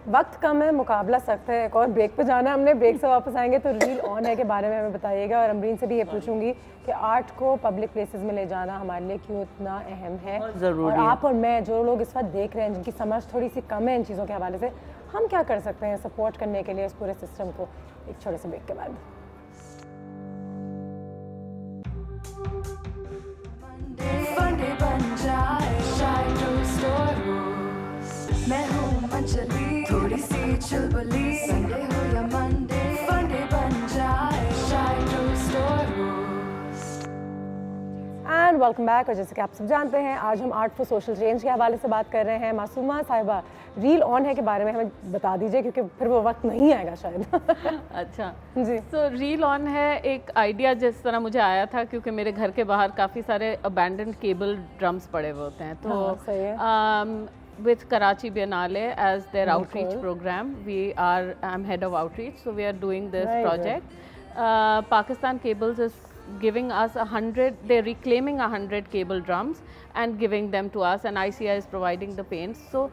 वक्त कम है, मुकाबला सख्त है, एक और ब्रेक पे जाना है हमने। ब्रेक से वापस आएंगे तो रील ऑन है के बारे में हमें बताइएगा। और अमरीन से भी ये पूछूंगी कि आर्ट को पब्लिक प्लेसेस में ले जाना हमारे लिए क्यों इतना अहम है, और आप और मैं जो लोग इस वक्त देख रहे हैं जिनकी समझ थोड़ी सी कम है इन चीज़ों के हवाले से, हम क्या कर सकते हैं सपोर्ट करने के लिए इस पूरे सिस्टम को, एक छोटे से ब्रेक के बाद। मैं हूँ मंचली, थोड़ी सी चुलबुली, संडे हो या मंडे, फंडे बन जाए, shy to store. And welcome back. और जैसे कि आप सब जानते हैं आज हम आर्ट फॉर सोशल चेंज के हवाले से बात कर रहे हैं। मासूमा साहिबा, रील ऑन है के बारे में हमें बता दीजिए क्योंकि फिर वो वक्त नहीं आएगा शायद। अच्छा जी, तो रील ऑन है एक आइडिया जिस तरह मुझे आया था क्योंकि मेरे घर के बाहर काफ़ी सारे अबैंडन्ड केबल ड्रम्स पड़े हुए होते हैं। तो with Karachi Biennale as their outreach program, I'm head of outreach, so we are doing this project. Pakistan Cables is giving us 100, they're reclaiming 100 cable drums and giving them to us, and ICI is providing the paints. So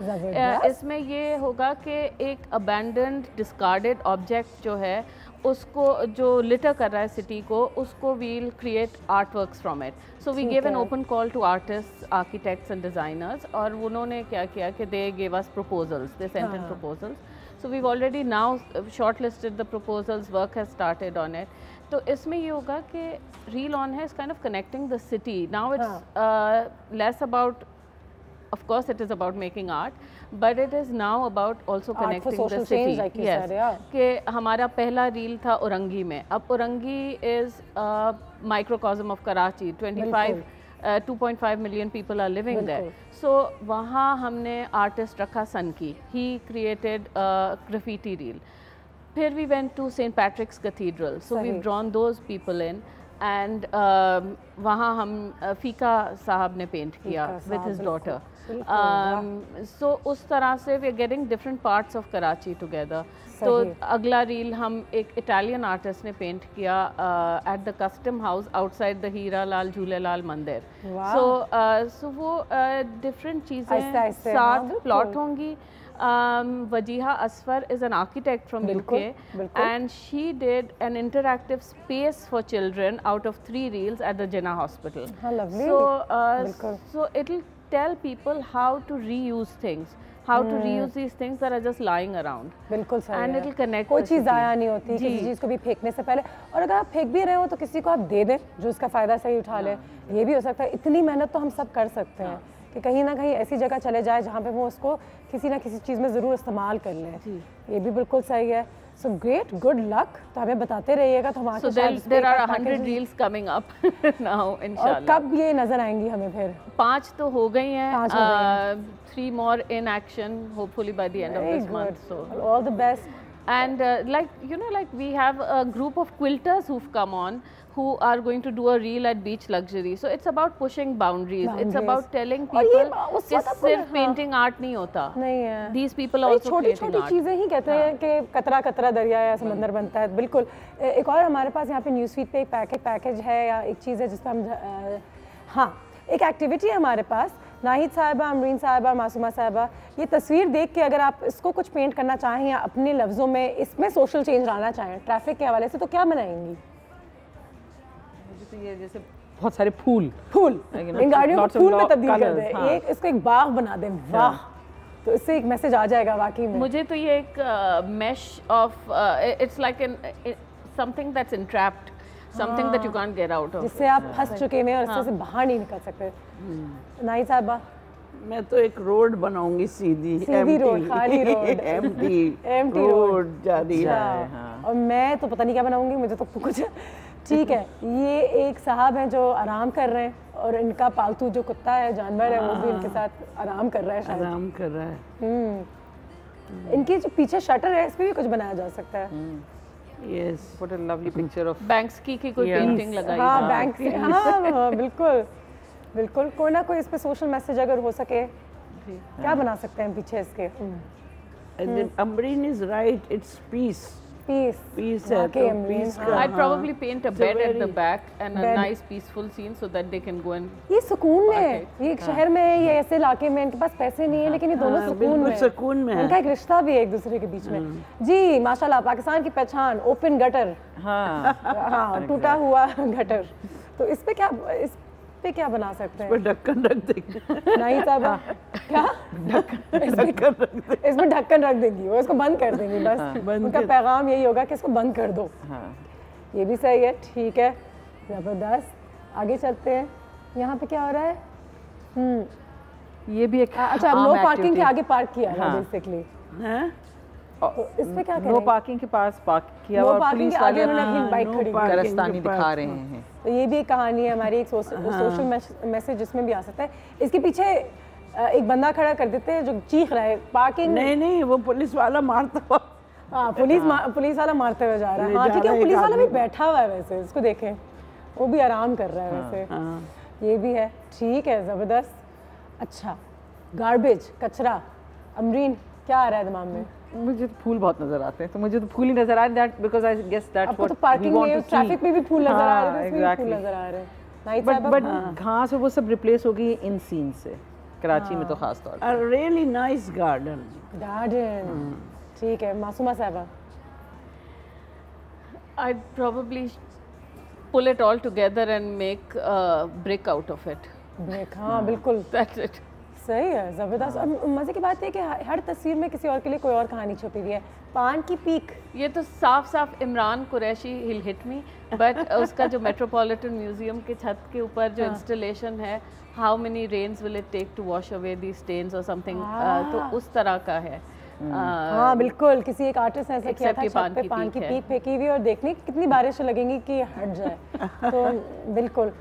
इसमें ये होगा कि एक abandoned discarded object जो है उसको जो litter कर रहा है city को, उसको we'll create artworks from it. So we gave an open call to artists, architects and designers, और उन्होंने क्या किया कि they gave us proposals, they sent in proposals. So we've already now shortlisted the proposals, work has started on it. तो इसमें ये होगा कि Reel On है is kind of connecting the city. Now it's less about, of course it is about making art, but it is now about also connecting the city. Like yes, कि हमारा पहला reel था औरंगी में, अब Orangi is a microcosm of Karachi, 2.5 million people are living there. So वहाँ हमने artist रखा सन की, he created a graffiti reel. फिर we went to St. Patrick's Cathedral, so we've drawn those people in. And वहाँ हम फीका साहब ने पेंट किया विथ हिज डॉटर। सो उस तरह से we are getting different parts of Karachi together. तो अगला रील हम एक इटालियन आर्टिस्ट ने पेंट किया at the custom house outside the Hira Lal Jhulelal mandir. So वो डिफरेंट चीज़ें साथ प्लॉट होंगी। Wajiha Asfar is an architect from UK and she did an interactive space for children out of 3 reels at the Jinnah Hospital. How lovely. So it'll tell people how to reuse things, how to reuse these things that are just lying around. बिल्कुल सही and है। it'll connect कोई चीज़ ज़ाया नहीं होती किसी चीज़ को भी फेंकने से पहले, और अगर आप फेंक भी रहे हो तो किसी को आप दे दें जो उसका फ़ायदा सही उठा ले। ये भी हो सकता है। इतनी मेहनत तो हम सब कर सकते हैं कि कहीं ना कहीं ऐसी जगह चले जाए जहाँ पे वो उसको किसी ना किसी चीज़ में ज़रूर इस्तेमाल कर लें। ये भी बिल्कुल सही है। So great, good luck. तो हमें बताते रहिएगा तो हमारे there are 100 reels coming up now inshallah। और कब ये नजर आएंगी हमें फिर? 5 तो हो गई हैं, 3 more in action hopefully by the end of this month। So all the best। And like we have a group of quilters who've come on who are going to do a reel at Beach Luxury। So it's about pushing boundaries। It's about telling people कि सिर्फ painting art नहीं होता। नहीं है। These people are also creating art। छोटी चीज़ें ही कहते हैं कि कतरा कतरा दरिया या समंदर बनता है। बिल्कुल। एक और हमारे पास यहाँ पे न्यूज़ फीड पे एक पैकेज है या एक चीज़ है जिसमें हम हाँ एक एक्टिविटी है हमारे पास। नाहिद साहिबा, अमरीन साहिबा, मासूमा साहिबा, ये तस्वीर देख के अगर आप इसको कुछ पेंट करना चाहें या अपने लफ्ज़ों में इसमें सोशल चेंज लाना चाहें ट्रैफिक के हवाले से, तो क्या बनाएंगी? तो ये जैसे बहुत सारे फूल इन गाड़ियों को फूल में तब्दील कर दें। एक इसको एक बाग बना दें। वाह, तो इससे एक मैसेज आ जाएगा वाकई में। मुझे तो ये एक mash of it's like an something that's entrapped, something that you can't get out of, जिससे आप फंस चुके हैं और इससे से बाहर नहीं निकल सकते। नाहिद साहिबा? मैं तो एक रोड बनाऊंगी, सीधी रोड, खाली रोड, एम्प्टी रोड जारी है। और मैं तो पता नहीं क्या बनाऊंगी, मुझे तो कुछ ठीक है। ये एक साहब हैं जो आराम कर रहे हैं और इनका पालतू जो कुत्ता है, जानवर है, वो भी इनके साथ आराम कर रहा है शायद। आराम कर रहा है। इनके जो पीछे शटर है इस पे भी कुछ बनाया जा सकता है। Yes, what a lovely picture of बैंक्सकी की कोई पेंटिंग लगाई। हाँ, बैंक्सकी, हाँ बिल्कुल बिल्कुल। कोई ना कोई इस पे सोशल मैसेज अगर हो सके, क्या बना सकते हैं पीछे इसके? Amreen is right, it's peace है तो peace का। I'd probably paint a bed at the back and a nice peaceful scene so that they can go and ये सुकून में है। ये एक शहर में है, ये ऐसे इलाके में, इनके पास पैसे नहीं है लेकिन ये दोनों सुकून में है। इनका एक रिश्ता भी है एक दूसरे के बीच में। जी माशाल्लाह, पाकिस्तान की पहचान ओपन गटर। हाँ, टूटा हुआ गटर। तो इस पे क्या बना सकते हैं? ढक्कन रख देंगे। नहीं साहब, क्या इसमें ढक्कन रख देंगी, वो इसको बंद कर देंगी बस। उनका पैगाम यही होगा कि इसको बंद कर दो। ये भी सही है, ठीक है, जबरदस्त। आगे चलते हैं। यहाँ पे क्या हो रहा है? ये भी एक अच्छा, नो पार्किंग के आगे पार्क किया है बेसिकली। तो इसमें क्या करेंगे? नो पार्किंग के पास पार्क किया और पुलिस वाले उन्होंने अपनी बाइक खड़ी की, कारस्तानी दिखा रहे हैं। तो ये भी एक कहानी है हमारी, एक सोशल मैसेज जिसमें भी आ सकता है। इसके पीछे एक बंदा खड़ा कर देते हैं जो चीख रहा है पार्किंग। नहीं, वो पुलिस वाला मारता हुआ। हाँ, पुलिस वाला मारते हुए जा रहा है। हाँ ठीक है, पुलिस वाला भी बैठा हुआ है वैसे, इसको देखें, वो भी आराम कर रहा है वैसे। ये भी है, ठीक है, ज़बरदस्त। अच्छा, गार्बेज, कचरा। अमरीन, क्या आ रहा है दिमाग में? मुझे तो फूल बहुत नजर आते हैं, तो मुझे तो फूल ही नजर आ रहे हैं, because I guess that's what तो पार्किंग में, ट्रैफिक में भी फूल नजर आ रहे हैं, इसमें भी फूल नजर आ रहे हैं। बट घास और वो सब रिप्लेस हो गई इन सीन से, कराची में तो खास तौर पे। Really nice garden. ठीक है, मासूमा साहिबा? I'd probably pull it all together and make a brick out of it. Brick, हाँ बिल्कुल, that's it। सही है, ज़बरदस्त। और मज़े की बात है कि हर तस्वीर में किसी और के लिए कोई और कहानी छुपी हुई है। पान की पीक, ये तो साफ इमरान कुरैशी हिल हिट मी, बट उसका जो मेट्रोपॉलिटन म्यूजियम के छत के ऊपर जो इंस्टॉलेशन है, how many rains will it take to wash away the stains और समथिंग, तो उस तरह का है। हाँ बिल्कुल, किसी एक आर्टिस्ट ने ऐसा किया था, छत पे पान की पीक फेंकी हुई और देखने कितनी बारिश लगेंगी कि हट जाए। तो बिल्कुल,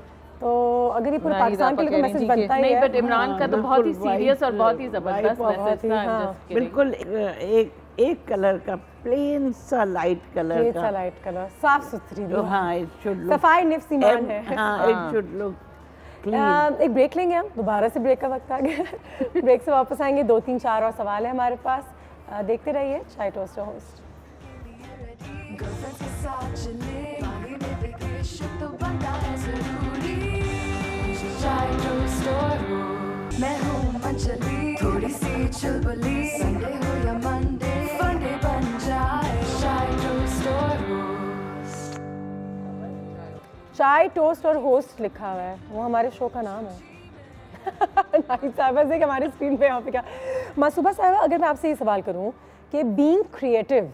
तो अगर ये पूरे पाकिस्तान के लिए तो मैसेज बनता ही है। नहीं, बट इमरान का तो बहुत ही सीरियस और बहुत ही जबरदस्त मैसेज था। बिल्कुल, एक एक कलर का प्लेन सा लाइट कलर का, लाइट कलर, साफ सुथरी, तो हाँ इट शुड लुक सफाई निफ्स ईमान है। हाँ इट शुड लुक क्लीन। एक ब्रेक लेंगे हम, दोबारा से ब्रेक का वक्त आ गया। ब्रेक से वापस आएंगे, 2 3 4 और सवाल है हमारे पास। देखते रहिए चाय टोस्ट होस्ट। गर्लफ्रेंड्स के साथ चले बाली में वेकेशन तो बनना है जरूरी। चाय टोस्ट और मैं हूँ मंचली, थोड़ी सी चुलबुली, संडे हो या मंडे फंडे बन जाए। चाय टोस्ट और होस्ट। चाय टोस्ट और होस्ट लिखा हुआ है, वो हमारे शो का नाम है। नाइस साहिबा से हमारी स्क्रीन पे यहाँ पे क्या मासूबा साहिबा, अगर मैं आपसे ये सवाल करूँ कि बीइंग क्रिएटिव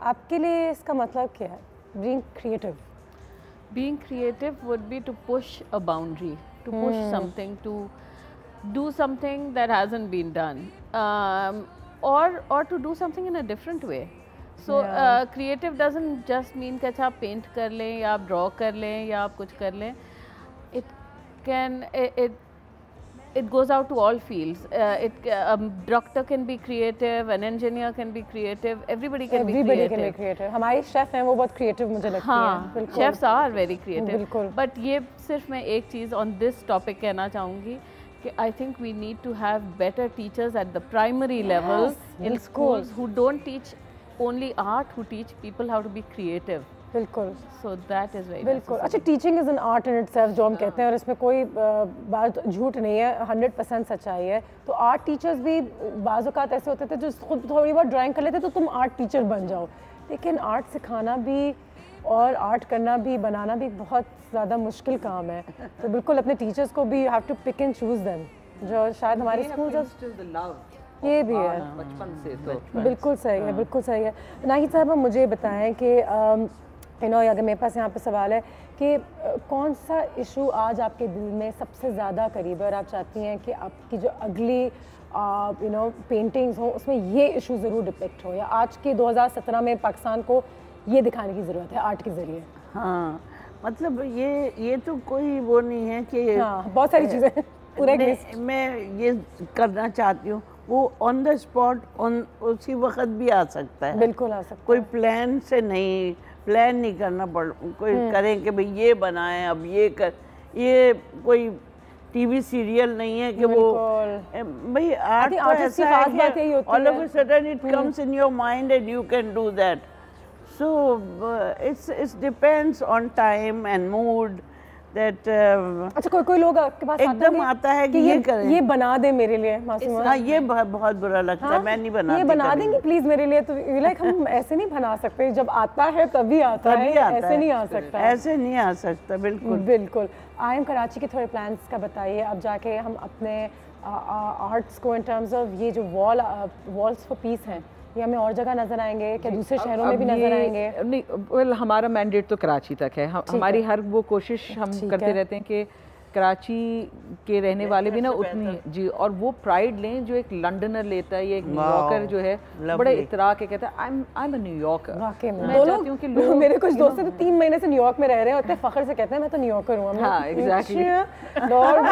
आपके लिए इसका मतलब क्या है? Being creative, being creative would be to push a boundary, to push something, to do something that hasn't been done, or to do something in a different way. So creative doesn't just mean कि अच्छा आप paint कर लें या आप draw कर लें या आप कुछ कर लें. It goes out to all fields. A doctor can be creative, an engineer can be creative, everybody can be creative. हमारे शेफ हैं वो बहुत creative मुझे लगती हैं. हाँ, chefs are very creative. बिल्कुल. But ये सिर्फ मैं एक चीज़ on this topic कहना चाहूँगी कि I think we need to have better teachers at the primary level in schools who don't teach only art, who teach people how to be creative. बिल्कुल. So that is very बिल्कुल. अच्छा, teaching is an art in itself जो हम कहते हैं, और इसमें कोई बात झूठ नहीं है, 100% सच्चाई है. तो आर्ट टीचर्स भी बाज़ औक़ात ऐसे होते थे जो खुद थोड़ी बहुत ड्राइंग कर लेते तो तुम आर्ट टीचर बन जाओ, लेकिन आर्ट सिखाना भी और आर्ट करना भी, बनाना भी बहुत ज़्यादा मुश्किल काम है. तो बिल्कुल अपने टीचर्स को भी have to pick and choose them, जो शायद हमारे स्कूल ये भी है बचपन से. तो बिल्कुल सही है, बिल्कुल सही है. नाहिद साहब, मुझे बताएं कि अगर मेरे पास यहाँ पे सवाल है कि कौन सा इशू आज आपके दिल में सबसे ज़्यादा करीब है और आप चाहती हैं कि आपकी जो अगली पेंटिंग्स हो उसमें ये इशू ज़रूर डिपिक्ट हो, या आज के 2017 में पाकिस्तान को ये दिखाने की ज़रूरत है आर्ट के ज़रिए? हाँ, मतलब ये तो कोई वो नहीं है कि हाँ, बहुत सारी चीज़ें पूरे मैं ये करना चाहती हूँ, वो ऑन द स्पॉट उसी वक्त भी आ सकता है. बिल्कुल आ सकता है. कोई प्लान से नहीं, प्लान नहीं करना पड़, कोई करें कि भाई ये बनाएं, अब ये कर, ये कोई टीवी सीरियल नहीं है कि वो भाई आर्ट तो ऐसा है कि all of a sudden it comes in your mind and you can do that. So it's depends on time and mood that. अच्छा, कोई लोग आपके पास एकदम आता है कि ये करें, ये बना दे मेरे लिए मासूमा. हाँ, ये बहुत बुरा लगता है. मैं नहीं बनाती. ये बना देंगे प्लीज मेरे लिए. तो लाइक हम ऐसे नहीं बना सकते, जब आता है तभी आता है, ऐसे नहीं आ सकता. ऐसे नहीं आ सकता. बिल्कुल बिल्कुल. आई एम कराची के थोड़े प्लान्स का बताइए. अब जाके हम अपने आर्ट्स को इन टर्म्स ऑफ ये जो वॉल्स फॉर पीस हैं, ये हमें और जगह नजर आएंगे क्या, दूसरे शहरों में भी नजर आएंगे? नहीं, वेल हमारा मैंडेट तो कराची तक है. हमारी हर वो कोशिश हम करते रहते हैं कि कराची के रहने वाले भी ना उतनी जी, और वो प्राइड लें जो एक लंडनर लेता है, ये एक न्यूयॉर्कर जो है बड़े इतरा के कहता है आई एम अ न्यूयॉर्कर. वाकई में मैं चाहती हूँ कि लोग, मेरे कुछ दोस्त तो 3 महीने से न्यूयॉर्क में रह रहे हैं, उतने फख्र से कहते हैं मैं तो न्यूयॉर्कर हूँ. हाँ, एग्जैक्टली.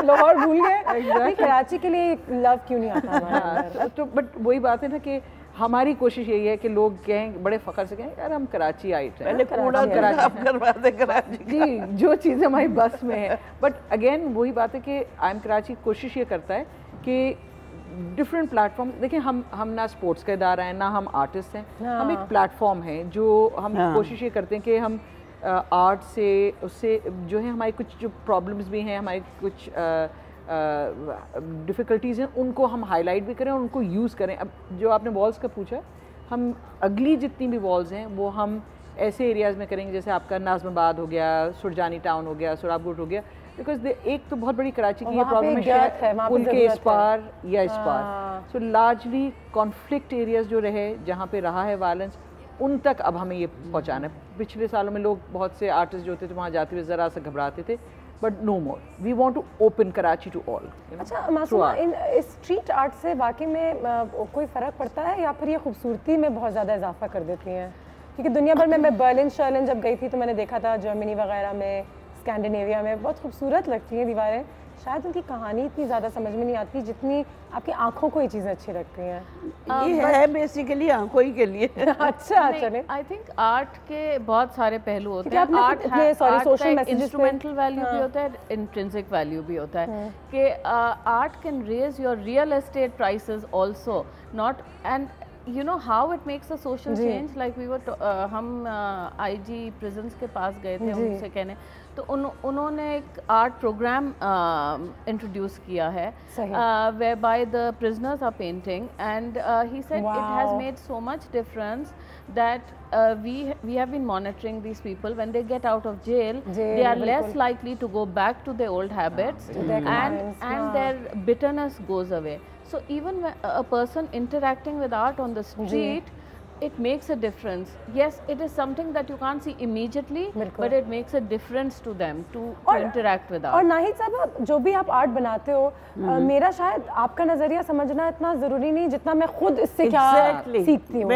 लाहौर भूल गए. कराची के लिए लव क्यों नहीं आता हमारे? तो बट वही बात है ना कि हमारी कोशिश यही है कि लोग कहें, बड़े फ़ख्र से कहें यार हम कराची आए थे, पहले कूड़ा कराची कराची जी, जो चीज़ें हमारी बस में है. बट अगेन वही बात है कि आई एम कराची कोशिश ये करता है कि डिफरेंट प्लेटफॉर्म, देखिए हम ना स्पोर्ट्स का इदारा है, ना हम आर्टिस्ट हैं. हम एक प्लेटफॉर्म है जो हम कोशिश ये करते हैं कि हम आर्ट से उससे जो है हमारी कुछ जो प्रॉब्लम्स भी हैं, हमारी कुछ डिफ़िकल्टीज़ हैं, उनको हम हाईलाइट भी करें और उनको यूज़ करें. अब जो आपने वॉल्स का पूछा, हम अगली जितनी भी वॉल्स हैं वो हम ऐसे एरियाज़ में करेंगे जैसे आपका नाज़माबाद हो गया, सुरजानी टाउन हो गया, सुराबगुट हो गया. बिकॉज एक तो बहुत बड़ी कराची की ये प्रॉब्लम है पुल के इस पार या इस पार. सो लार्जली कॉन्फ्लिक्ट एरियाज़ जो रहे, जहाँ पे रहा है वायलेंस, उन तक अब हमें ये पहुँचाना है. पिछले सालों में लोग, बहुत से आर्टिस्ट जो होते थे वहाँ जाते हुए ज़रा सा घबराते थे, but no more. We want to open Karachi to all. अच्छा मासूमा, इन स्ट्रीट आर्ट से वाकई में कोई फ़र्क पड़ता है या फिर ये खूबसूरती में बहुत ज़्यादा इजाफा कर देती हैं? क्योंकि दुनिया भर में मैं बर्लिन शर्लिन जब गई थी तो मैंने देखा था जर्मनी वगैरह में, स्कैंडिनेविया में बहुत खूबसूरत लगती हैं दीवारें. शायद उनकी कहानी इतनी ज़्यादा समझ में नहीं आती जितनी आपकी आंखों को ये चीज़ें अच्छी लगती हैं। ये है बेसिकली आंखों ही के लिए। अच्छा चले। आई थिंक आर्ट के बहुत सारे पहलू होते क्योंकि हैं। आपने अपने सोशल मैसेजेस पे इंस्ट्रूमेंटल वैल्यू भी होता है, इंट्रिंसिक वैल्यू भी होता है कि art can raise your real estate prices also, not and you know how it makes a social change, like we were हम IG prisons के पास गए थे उनसे कहने, तो उन्होंने एक आर्ट प्रोग्राम इंट्रोड्यूस किया है whereby the prisoners are painting and he said it has made so much difference that we have been monitoring these people when they get out of jail they are less likely to go back to their old habits and their bitterness goes away. So even when a person interacting with art on the street, it makes a difference. Yes, it is something that you can't see immediately, but it makes a difference to them to interact with art. और नाहिद साहब, जो भी आप art बनाते हो, मेरा शायद आपका नजरिया समझना इतना जरूरी नहीं जितना मैं खुद इससे क्या सीखती हूँ।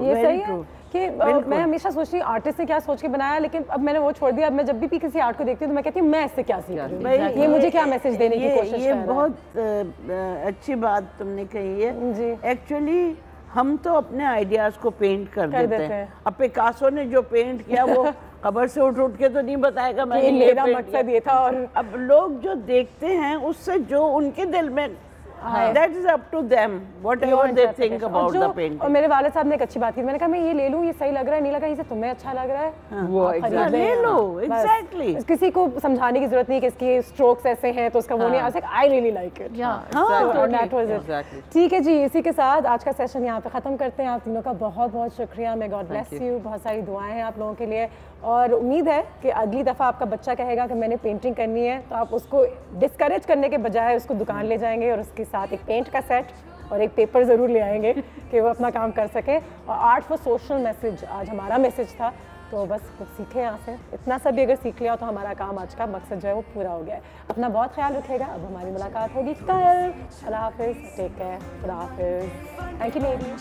ये सही है कि मैं हमेशा सोचती हूँ आर्टिस्ट ने क्या सोच के बनाया, लेकिन अब मैंने वो छोड़ दिया। अब मैं जब भी किसी आर्ट को देखती हूँ तो मैं कहती हूँ मैं इससे क्या सीख रही हूँ, ये मुझे क्या मैसेज देने की कोशिश कर रहा है। ये बहुत अच्छी बात तुमने कही है। एक्चुअली हम तो अपने आइडियाज को पेंट कर देते हैं। अब पिकासो ने जो पेंट किया वो खबर से उठ के तो नहीं बताएगा मैंने मेरा मकसद ये था। और अब लोग जो देखते हैं उससे जो उनके दिल में that is up to them whatever they think about the painting। और मेरे वाले साहब ने एक अच्छी बात की, मैंने कहा मैं ये ले लूँ, ये सही लग रहा है, नहीं लगा, इसे तुम्हें अच्छा लग रहा है वो ले लो। एग्जैक्टली, किसी को समझाने की जरूरत नहीं कि इसके स्ट्रोक्स ऐसे हैं तो उसका वो नहीं। I really like it. ठीक है जी, इसी के साथ आज का सेशन यहाँ पे खत्म करते हैं। आप तीनों का बहुत बहुत शुक्रिया। मैं गॉड ब्लेस यू। बहुत सारी दुआएं हैं आप लोगों के लिए और उम्मीद है कि अगली दफ़ा आपका बच्चा कहेगा कि मैंने पेंटिंग करनी है तो आप उसको डिस्करेज करने के बजाय उसको दुकान ले जाएंगे और उसके साथ एक पेंट का सेट और एक पेपर ज़रूर ले आएंगे कि वो अपना काम कर सके। और आर्ट फॉर सोशल मैसेज आज हमारा मैसेज था, तो बस कुछ सीखें यहाँ से। इतना सब भी अगर सीख लिया तो हमारा काम आज का मकसद जो है वो पूरा हो गया है। अपना बहुत ख्याल रखिएगा। अब हमारी मुलाकात होगी कल। अल्लाह हाफिज़, टेक केयर, खुदा हाफिज़। Thank you ladies.